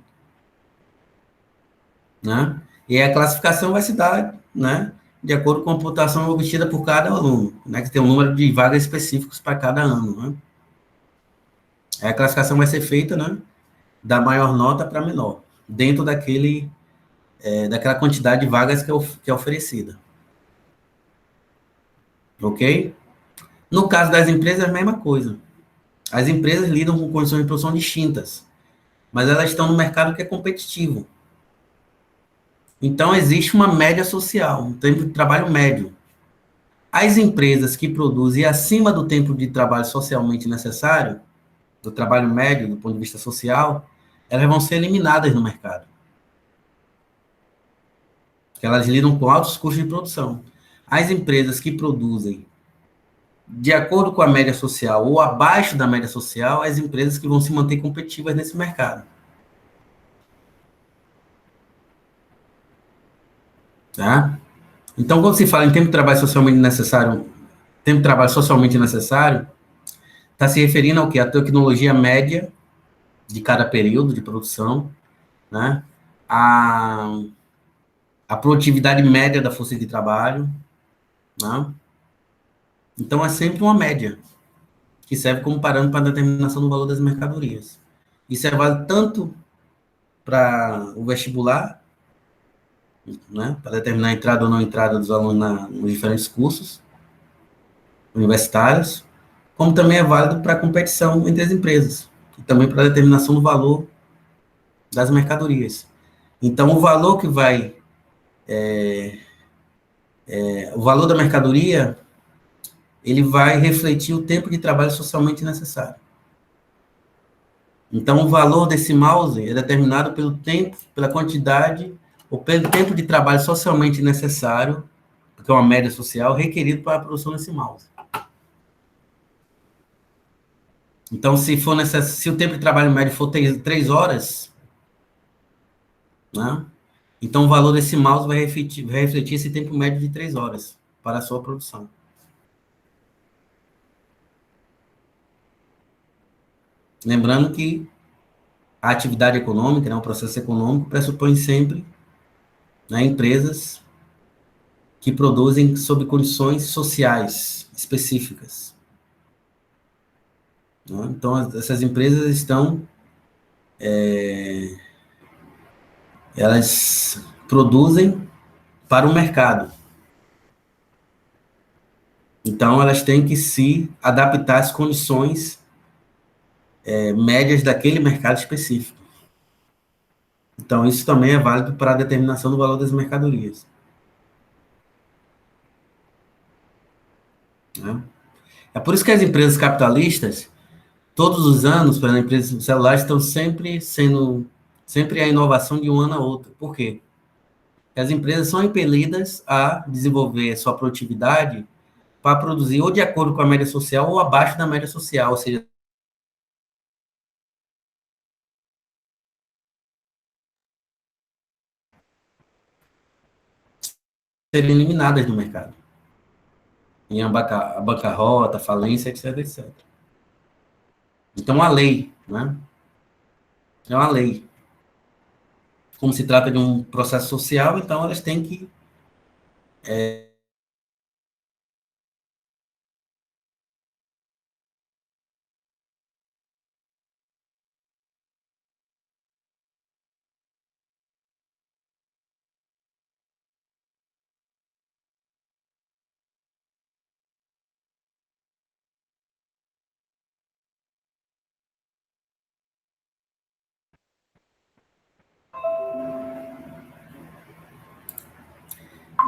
Né? E a classificação vai se dar, né, de acordo com a pontuação obtida por cada aluno, né, que tem um número de vagas específicos para cada ano. Né? Aí a classificação vai ser feita, né, da maior nota para a menor, dentro daquela quantidade de vagas que é oferecida. Ok? No caso das empresas, a mesma coisa. As empresas lidam com condições de produção distintas, mas elas estão no mercado que é competitivo. Então, existe uma média social, um tempo de trabalho médio. As empresas que produzem acima do tempo de trabalho socialmente necessário, do trabalho médio, do ponto de vista social, elas vão ser eliminadas no mercado. Porque elas lidam com altos custos de produção. As empresas que produzem de acordo com a média social ou abaixo da média social, as empresas que vão se manter competitivas nesse mercado. Tá? Então, quando se fala em tempo de trabalho socialmente necessário, tempo de trabalho socialmente necessário, está se referindo ao quê? A tecnologia média de cada período de produção, né? A produtividade média da força de trabalho, né? Então, é sempre uma média, que serve como parâmetro para a determinação do valor das mercadorias. Isso é válido tanto para o vestibular, né, para determinar a entrada ou não entrada dos alunos nos diferentes cursos universitários, como também é válido para a competição entre as empresas, e também para a determinação do valor das mercadorias. Então, o valor que vai... o valor da mercadoria, ele vai refletir o tempo de trabalho socialmente necessário. Então, o valor desse mouse é determinado pelo tempo, pela quantidade, ou pelo tempo de trabalho socialmente necessário, que é uma média social, requerido para a produção desse mouse. Então, se o tempo de trabalho médio for 3 horas, né? Então o valor desse mouse vai refletir esse tempo médio de 3 horas para a sua produção. Lembrando que a atividade econômica, né, o processo econômico, pressupõe sempre, né, empresas que produzem sob condições sociais específicas. Né? Então, essas empresas estão... elas produzem para o mercado. Então, elas têm que se adaptar às condições médias daquele mercado específico. Então, isso também é válido para a determinação do valor das mercadorias. Né? É por isso que as empresas capitalistas, todos os anos, para as empresas celulares, estão sempre a inovação de um ano a outro. Por quê? Porque as empresas são impelidas a desenvolver sua produtividade para produzir ou de acordo com a média social ou abaixo da média social, ou seja, serem eliminadas do mercado. Em a bancarrota, falência, etc, etc. Então, a lei, né? É uma lei. Como se trata de um processo social, então elas têm que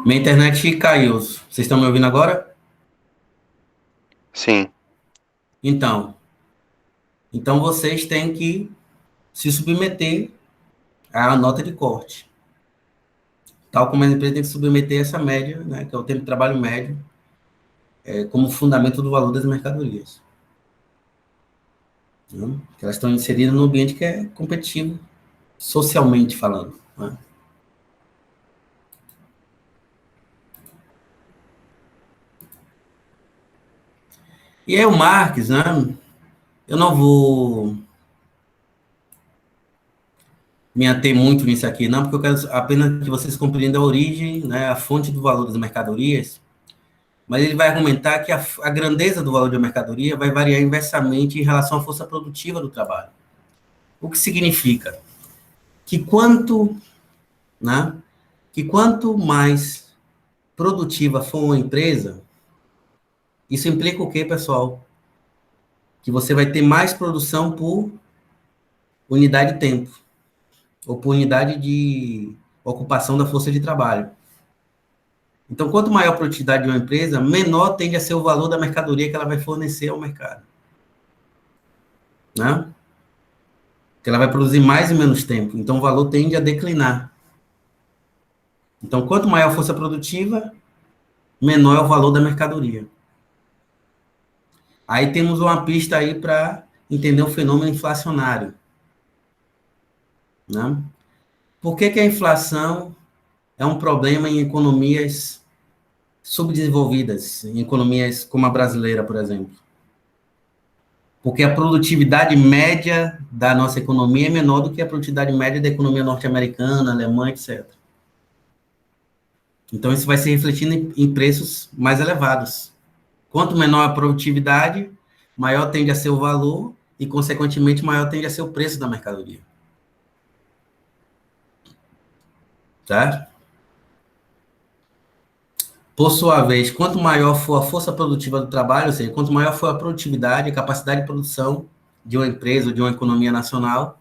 Minha internet caiu. Vocês estão me ouvindo agora? Sim. Então vocês têm que se submeter à nota de corte. Tal como a empresa tem que submeter essa média, né, que é o tempo de trabalho médio, como fundamento do valor das mercadorias. Né? Que elas estão inseridas num ambiente que é competitivo, socialmente falando. Né? E aí o Marx, né, eu não vou me ater muito nisso aqui, não, porque eu quero apenas que vocês compreendam a origem, né, a fonte do valor das mercadorias, mas ele vai argumentar que a grandeza do valor da mercadoria vai variar inversamente em relação à força produtiva do trabalho. O que significa que quanto mais produtiva for uma empresa, Isso implica o quê, pessoal? Que você vai ter mais produção por unidade de tempo, ou por unidade de ocupação da força de trabalho. Então, quanto maior a produtividade de uma empresa, menor tende a ser o valor da mercadoria que ela vai fornecer ao mercado. Né? Porque ela vai produzir mais em menos tempo. Então, o valor tende a declinar. Então, quanto maior a força produtiva, menor é o valor da mercadoria. Aí temos uma pista aí para entender o fenômeno inflacionário. Né? Por que a inflação é um problema em economias subdesenvolvidas, em economias como a brasileira, por exemplo? Porque a produtividade média da nossa economia é menor do que a produtividade média da economia norte-americana, alemã, etc. Então, isso vai se refletindo em preços mais elevados. Quanto menor a produtividade, maior tende a ser o valor e, consequentemente, maior tende a ser o preço da mercadoria. Tá? Por sua vez, quanto maior for a força produtiva do trabalho, ou seja, quanto maior for a produtividade, a capacidade de produção de uma empresa ou de uma economia nacional,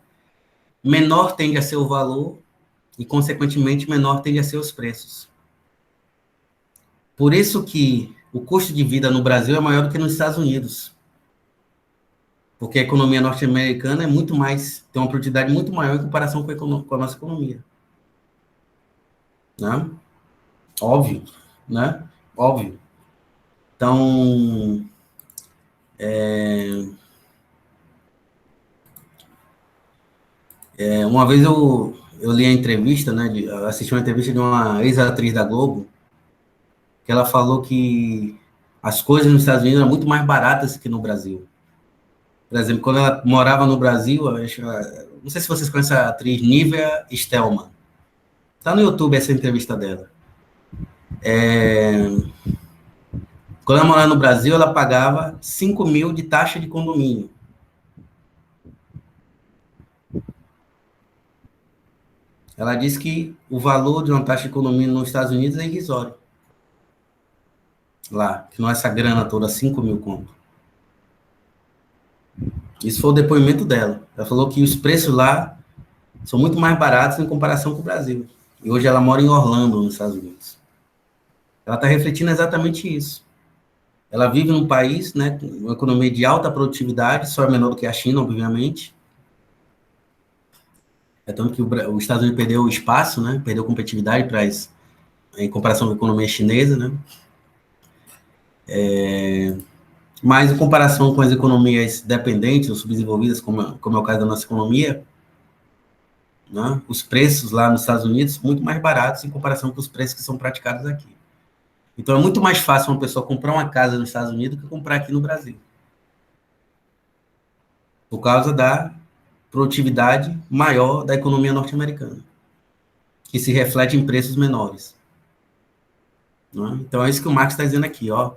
menor tende a ser o valor e, consequentemente, menor tende a ser os preços. Por isso que o custo de vida no Brasil é maior do que nos Estados Unidos. Porque a economia norte-americana é muito mais, tem uma produtividade muito maior em comparação com a nossa economia. Né? Óbvio, né? Óbvio. Então, uma vez eu li a entrevista, né? Eu assisti uma entrevista de uma ex-atriz da Globo, que ela falou que as coisas nos Estados Unidos eram muito mais baratas que no Brasil. Por exemplo, quando ela morava no Brasil, não sei se vocês conhecem a atriz Nívia Stelman. Está no YouTube essa entrevista dela. Quando ela morava no Brasil, ela pagava 5 mil de taxa de condomínio. Ela disse que o valor de uma taxa de condomínio nos Estados Unidos é irrisório. Lá, que não é essa grana toda, 5 mil conto. Isso foi o depoimento dela. Ela falou que os preços lá são muito mais baratos em comparação com o Brasil. E hoje ela mora em Orlando, nos Estados Unidos. Ela está refletindo exatamente isso. Ela vive num país, né, com uma economia de alta produtividade, só é menor do que a China, obviamente. É tanto que os Estados Unidos perdeu o espaço, né, perdeu competitividade em comparação com a economia chinesa, né. Mas em comparação com as economias dependentes ou subdesenvolvidas, como é o caso da nossa economia, né, os preços lá nos Estados Unidos são muito mais baratos em comparação com os preços que são praticados aqui. Então, é muito mais fácil uma pessoa comprar uma casa nos Estados Unidos do que comprar aqui no Brasil. Por causa da produtividade maior da economia norte-americana, que se reflete em preços menores. Né? Então, é isso que o Marx está dizendo aqui. Ó.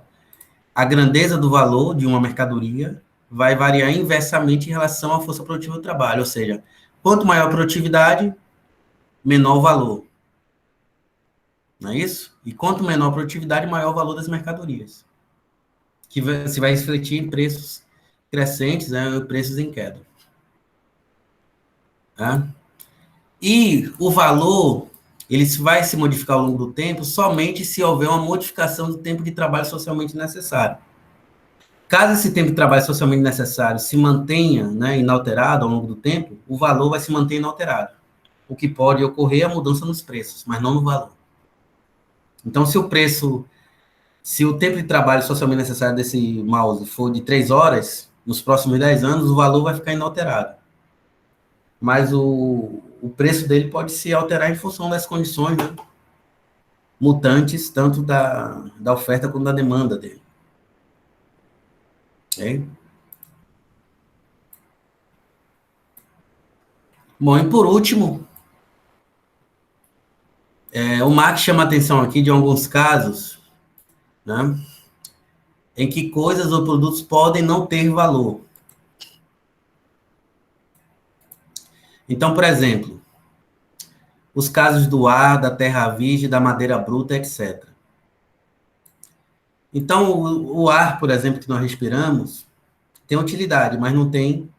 A grandeza do valor de uma mercadoria vai variar inversamente em relação à força produtiva do trabalho. Ou seja, quanto maior a produtividade, menor o valor. Não é isso? E quanto menor a produtividade, maior o valor das mercadorias. Que se vai refletir em preços crescentes, né, preços em queda. Tá? E o valor, ele vai se modificar ao longo do tempo somente se houver uma modificação do tempo de trabalho socialmente necessário. Caso esse tempo de trabalho socialmente necessário se mantenha, né, inalterado ao longo do tempo, o valor vai se manter inalterado. O que pode ocorrer é a mudança nos preços, mas não no valor. Então, se o tempo de trabalho socialmente necessário desse mouse for de 3 horas, nos próximos 10 anos, o valor vai ficar inalterado. Mas o preço dele pode se alterar em função das condições, né, mutantes, tanto da oferta quanto da demanda dele. Okay? Bom, e por último, o Marx chama a atenção aqui de alguns casos, né, em que coisas ou produtos podem não ter valor. Então, por exemplo, os casos do ar, da terra virgem, da madeira bruta, etc. Então, o ar, por exemplo, que nós respiramos, tem utilidade, mas não tem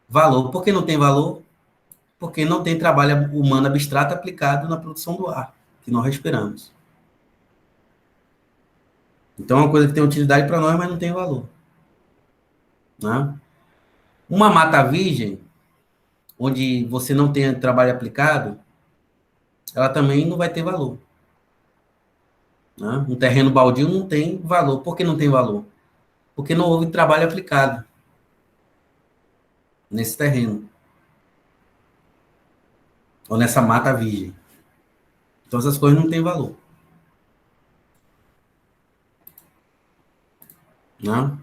valor. Por que não tem valor? Porque não tem trabalho humano abstrato aplicado na produção do ar que nós respiramos. Então, é uma coisa que tem utilidade para nós, mas não tem valor. Né? Uma mata virgem, onde você não tem trabalho aplicado, ela também não vai ter valor. Né? Um terreno baldio não tem valor. Por que não tem valor? Porque não houve trabalho aplicado nesse terreno. Ou nessa mata virgem. Então, essas coisas não têm valor. Né?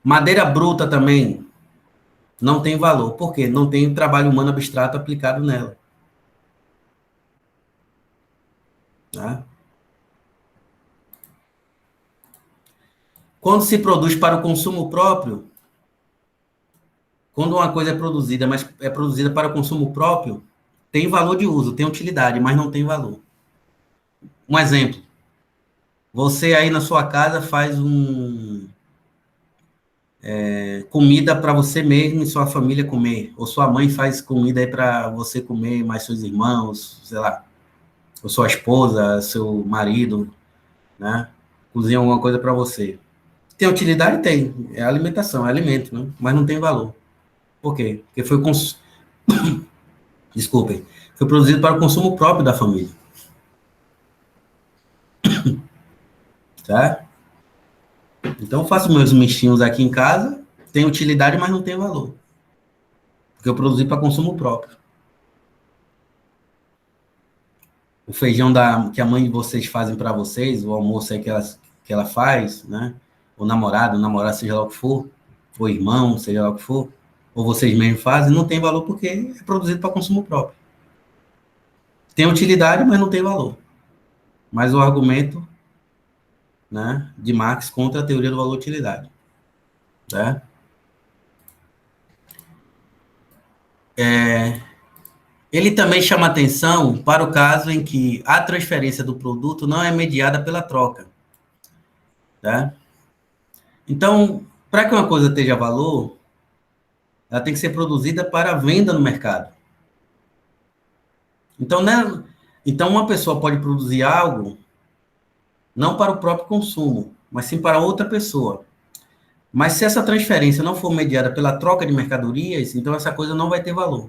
Madeira bruta também não tem valor. Por quê? Não tem trabalho humano abstrato aplicado nela. Né? Quando se produz para o consumo próprio, quando uma coisa é produzida, mas é produzida para o consumo próprio, tem valor de uso, tem utilidade, mas não tem valor. Um exemplo. Você aí na sua casa faz comida para você mesmo e sua família comer. Ou sua mãe faz comida aí para você comer, mais seus irmãos, sei lá. Ou sua esposa, seu marido, né? Cozinha alguma coisa para você. Tem utilidade? Tem. É alimentação, é alimento, né? Mas não tem valor. Por quê? Porque foi desculpem, foi produzido para o consumo próprio da família. Tá? Então eu faço meus mexinhos aqui em casa, tem utilidade, mas não tem valor. Porque eu produzi para consumo próprio. O feijão que a mãe de vocês fazem para vocês, o almoço aí que ela faz, né? O namorado, seja lá o que for, ou irmão, seja lá o que for, ou vocês mesmos fazem, não tem valor porque é produzido para consumo próprio. Tem utilidade, mas não tem valor. Mas o argumento, né, de Marx contra a teoria do valor-utilidade. Tá? Ele também chama atenção para o caso em que a transferência do produto não é mediada pela troca. Tá? Então, para que uma coisa tenha valor, ela tem que ser produzida para venda no mercado. Então, né, então uma pessoa pode produzir algo não para o próprio consumo, mas sim para outra pessoa. Mas se essa transferência não for mediada pela troca de mercadorias, então essa coisa não vai ter valor.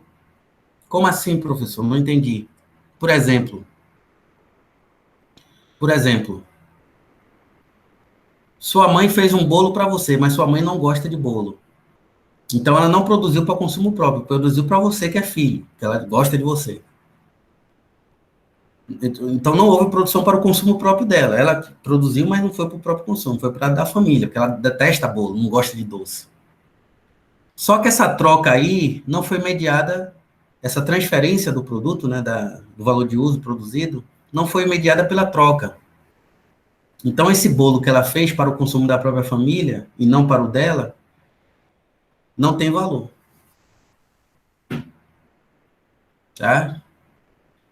Como assim, professor? Não entendi. Por exemplo, sua mãe fez um bolo para você, mas sua mãe não gosta de bolo. Então ela não produziu para consumo próprio, produziu para você que é filho, que ela gosta de você. Então não houve produção para o consumo próprio dela. Ela produziu, mas não foi para o próprio consumo, foi para da família, porque ela detesta bolo, não gosta de doce. Só que essa troca aí não foi mediada, essa transferência do produto, né, do valor de uso produzido, não foi mediada pela troca. Então esse bolo que ela fez para o consumo da própria família e não para o dela, não tem valor. Tá?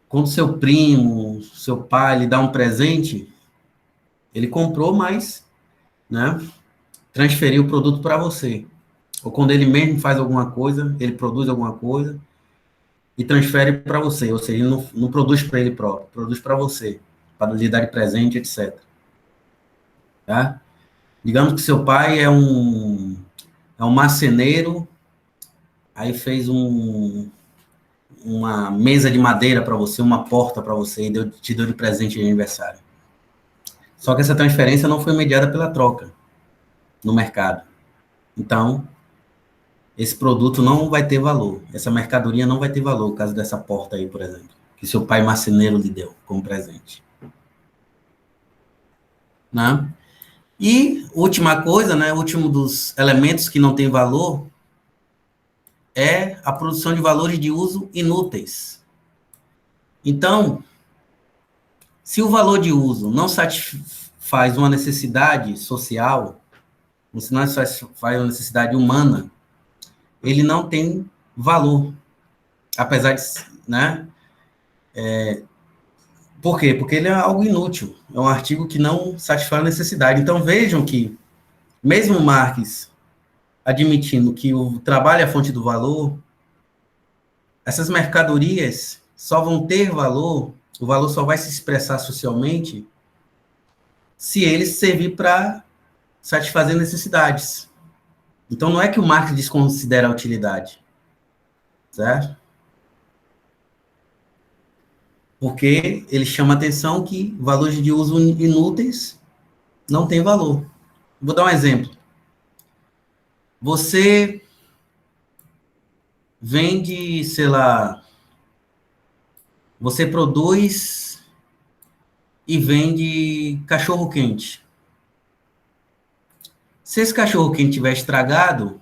Quando seu primo, seu pai lhe dá um presente, ele comprou, mas, né, transferiu o produto para você. Ou quando ele mesmo faz alguma coisa, ele produz alguma coisa e transfere para você. Ou seja, ele não produz para ele próprio, produz para você, para lhe dar de presente, etc. Tá? Digamos que seu pai é um marceneiro, aí fez uma mesa de madeira para você, uma porta para você, e te deu de presente de aniversário. Só que essa transferência não foi mediada pela troca no mercado. Então, esse produto não vai ter valor. Essa mercadoria não vai ter valor, no caso dessa porta aí, por exemplo, que seu pai marceneiro lhe deu como presente. Né? E, última coisa, né, o último dos elementos que não tem valor é a produção de valores de uso inúteis. Então, se o valor de uso não satisfaz uma necessidade social, se não satisfaz uma necessidade humana, ele não tem valor. Apesar de, né, Por quê? Porque ele é algo inútil. É um artigo que não satisfaz a necessidade. Então, vejam que, mesmo Marx admitindo que o trabalho é a fonte do valor, essas mercadorias só vão ter valor, o valor só vai se expressar socialmente se ele servir para satisfazer necessidades. Então, não é que o Marx desconsidera a utilidade, certo? Porque ele chama a atenção que valores de uso inúteis não têm valor. Vou dar um exemplo. Você vende, sei lá, você produz e vende cachorro-quente. Se esse cachorro-quente estiver estragado,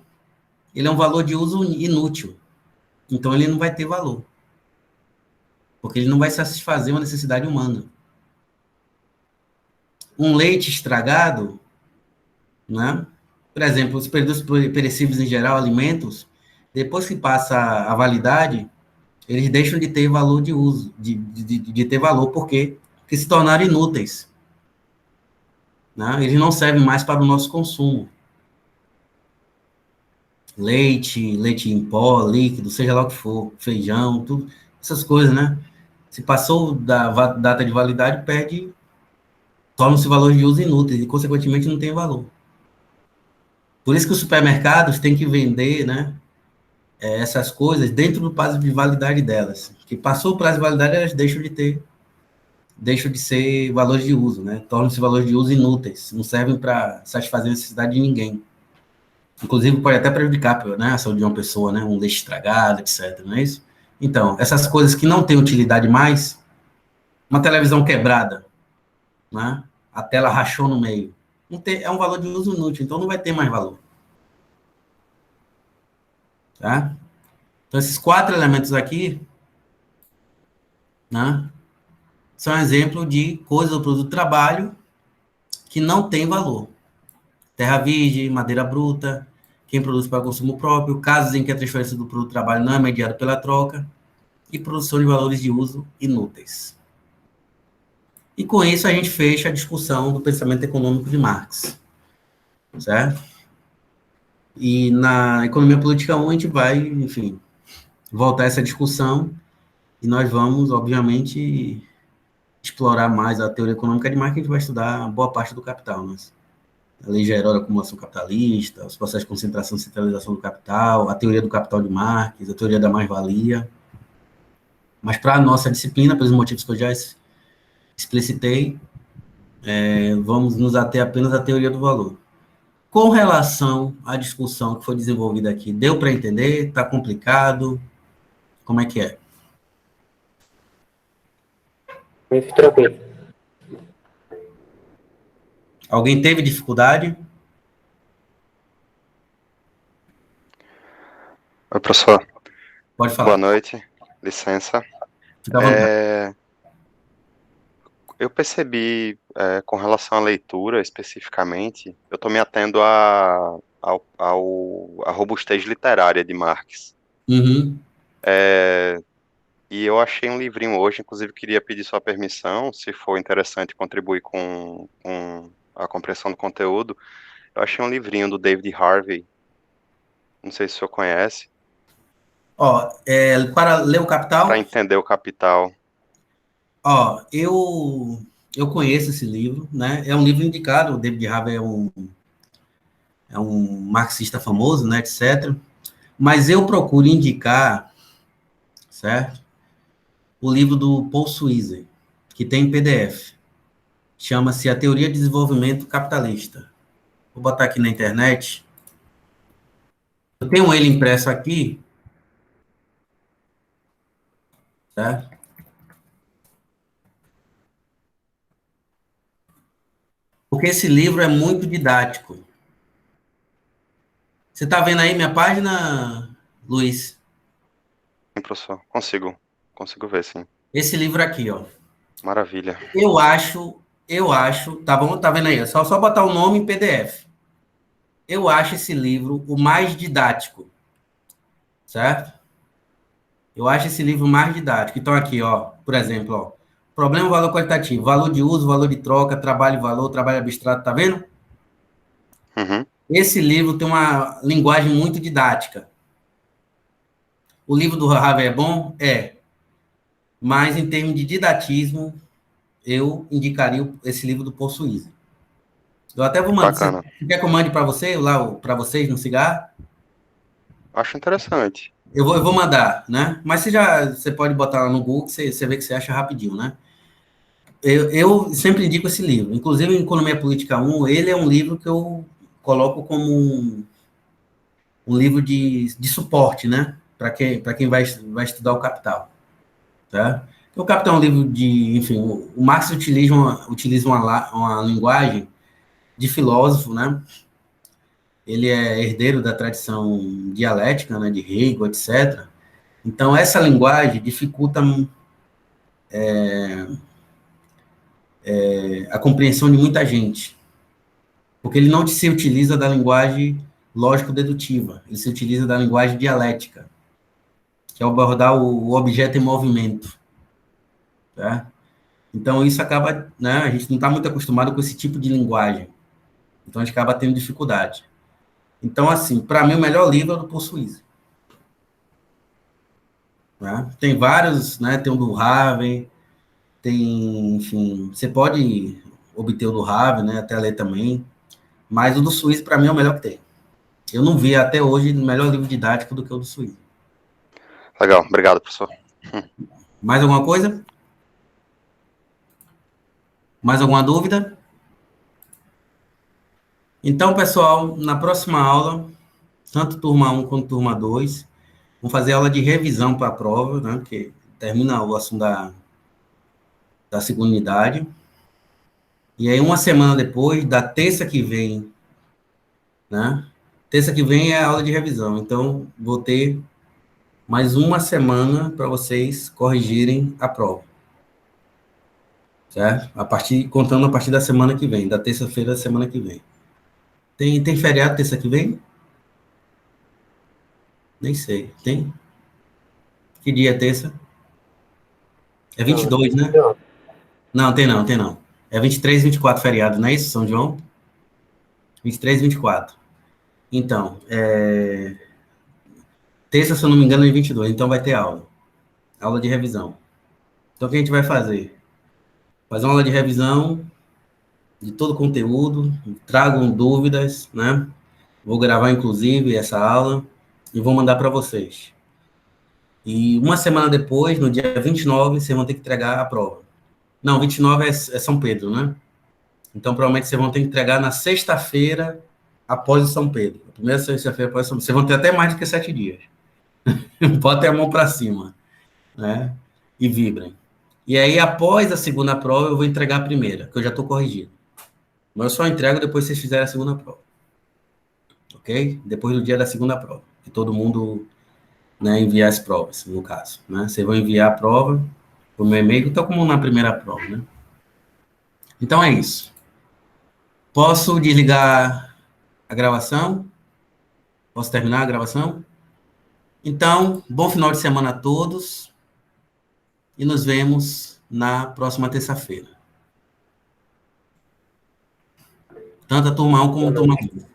ele é um valor de uso inútil. Então, ele não vai ter valor. Porque ele não vai satisfazer uma necessidade humana. Um leite estragado, né? Por exemplo, os produtos perecíveis em geral, alimentos, depois que passa a validade, eles deixam de ter valor de uso, de ter valor, por quê? Porque se tornaram inúteis. Né? Eles não servem mais para o nosso consumo. Leite em pó, líquido, seja lá o que for, feijão, tudo, essas coisas, né? Se passou da data de validade, tornam-se valores de uso inúteis e, consequentemente, não tem valor. Por isso que os supermercados têm que vender, né, essas coisas dentro do prazo de validade delas. Que passou o prazo de validade, elas deixam de ser valores de uso, né? Tornam-se valores de uso inúteis, não servem para satisfazer a necessidade de ninguém. Inclusive, pode até prejudicar, né, a saúde de uma pessoa, né, um leite estragado, etc, não é isso? Então, essas coisas que não têm utilidade mais, uma televisão quebrada, né, a tela rachou no meio, é um valor de uso inútil, então não vai ter mais valor. Tá? Então, esses 4 elementos aqui, né, são exemplo de coisas do produto do trabalho que não tem valor. Terra virgem, madeira bruta, quem produz para consumo próprio, casos em que a transferência do produto do trabalho não é mediada pela troca, e produção de valores de uso inúteis. E com isso a gente fecha a discussão do pensamento econômico de Marx. Certo? E na Economia Política 1 a gente vai, enfim, voltar a essa discussão e nós vamos, obviamente, explorar mais a teoria econômica de Marx, a gente vai estudar boa parte do Capital, né? A lei geral da acumulação capitalista, os processos de concentração e centralização do capital, a teoria do capital de Marx, a teoria da mais-valia. Mas para a nossa disciplina, pelos motivos que eu já explicitei, vamos nos ater apenas à teoria do valor. Com relação à discussão que foi desenvolvida aqui, deu para entender? Está complicado? Como é que é? Muito tranquilo. Alguém teve dificuldade? Oi, professor. Pode falar. Boa noite. Licença. Fica à vontade. Eu percebi, com relação à leitura, especificamente, eu estou me atendo à robustez literária de Marx. Uhum. E eu achei um livrinho hoje, inclusive queria pedir sua permissão, se for interessante contribuir com a compreensão do conteúdo. Eu achei um livrinho do David Harvey, não sei se o senhor conhece. Para ler o Capital? Para entender o Capital. Eu conheço esse livro, né? É um livro indicado, o David Harvey é um marxista famoso, né, etc. Mas eu procuro indicar, certo? O livro do Paul Switzer, que tem em PDF. Chama-se A Teoria de Desenvolvimento Capitalista. Vou botar aqui na internet. Eu tenho ele impresso aqui, certo? Porque esse livro é muito didático. Você está vendo aí minha página, Luiz? Sim, professor. Consigo ver, sim. Esse livro aqui, ó. Maravilha. Eu acho, tá bom? Tá vendo aí? É só botar o nome em PDF. Eu acho esse livro o mais didático, certo? Eu acho esse livro mais didático. Então aqui, ó, por exemplo, ó, Problema, valor qualitativo. Valor de uso, valor de troca, trabalho e valor, trabalho abstrato, tá vendo? Uhum. Esse livro tem uma linguagem muito didática. O livro do Harvey é bom? É. Mas, em termos de didatismo, eu indicaria esse livro do Paul Suíza. Eu até vou mandar. Você Bacana. quer que eu mande para você, lá, para vocês no cigarro? Acho interessante. Eu vou mandar, né? Mas você pode botar lá no Google, você vê que você acha rapidinho, né? Eu sempre indico esse livro. Inclusive, em Economia Política 1, ele é um livro que eu coloco como um livro de suporte, né? Para quem vai estudar o Capital, tá? O Capital é um livro de, enfim, o Marx utiliza uma linguagem de filósofo, né? Ele é herdeiro da tradição dialética, né, de Hegel, etc. Então, essa linguagem dificulta a compreensão de muita gente, porque ele não se utiliza da linguagem lógico-dedutiva, ele se utiliza da linguagem dialética, que é abordar o objeto em movimento, tá? Então, isso acaba, né, a gente não está muito acostumado com esse tipo de linguagem, então a gente acaba tendo dificuldade. Então, assim, para mim, o melhor livro é o do Paul Suíza. Né? Tem vários, né, tem o do Harvey, tem, enfim, você pode obter o do Harvey, né, até ler também, mas o do Suíza, para mim, é o melhor que tem. Eu não vi até hoje melhor livro didático do que o do Suíza. Legal, obrigado, professor. Mais alguma coisa? Mais alguma dúvida? Então, pessoal, na próxima aula, tanto turma 1 quanto turma 2, vamos fazer aula de revisão para a prova, né, porque termina o assunto da segunda unidade. E aí, uma semana depois, da terça que vem, né? Terça que vem é a aula de revisão. Então, vou ter mais uma semana para vocês corrigirem a prova. Certo? Contando a partir da semana que vem, da terça-feira da semana que vem. Tem feriado terça que vem? Nem sei. Tem? Que dia é terça? É 22, né? Não, tem não, tem não. É 23 e 24 feriado, não é isso, São João? 23 e 24. Então, terça, se eu não me engano, é 22, então vai ter aula. Aula de revisão. Então, o que a gente vai fazer? Fazer uma aula de revisão de todo o conteúdo, tragam dúvidas, né? Vou gravar, inclusive, essa aula e vou mandar para vocês. E uma semana depois, no dia 29, vocês vão ter que entregar a prova. Não, 29 é São Pedro, né? Então, provavelmente, vocês vão ter que entregar na sexta-feira após o São Pedro. A primeira sexta-feira após o São Pedro. Vocês vão ter até mais do que 7 dias. Botem a mão para cima, né? E vibrem. E aí, após a segunda prova, eu vou entregar a primeira, que eu já estou corrigido. Mas eu só entrego depois que vocês fizerem a segunda prova. Ok? Depois do dia da segunda prova. Que todo mundo, né, enviar as provas, no caso. Né? Vocês vão enviar a prova por meu e-mail, então como na primeira prova, né? Então é isso. Posso desligar a gravação? Posso terminar a gravação? Então, bom final de semana a todos. E nos vemos na próxima terça-feira. Tanto a turma 1 como a turma 2.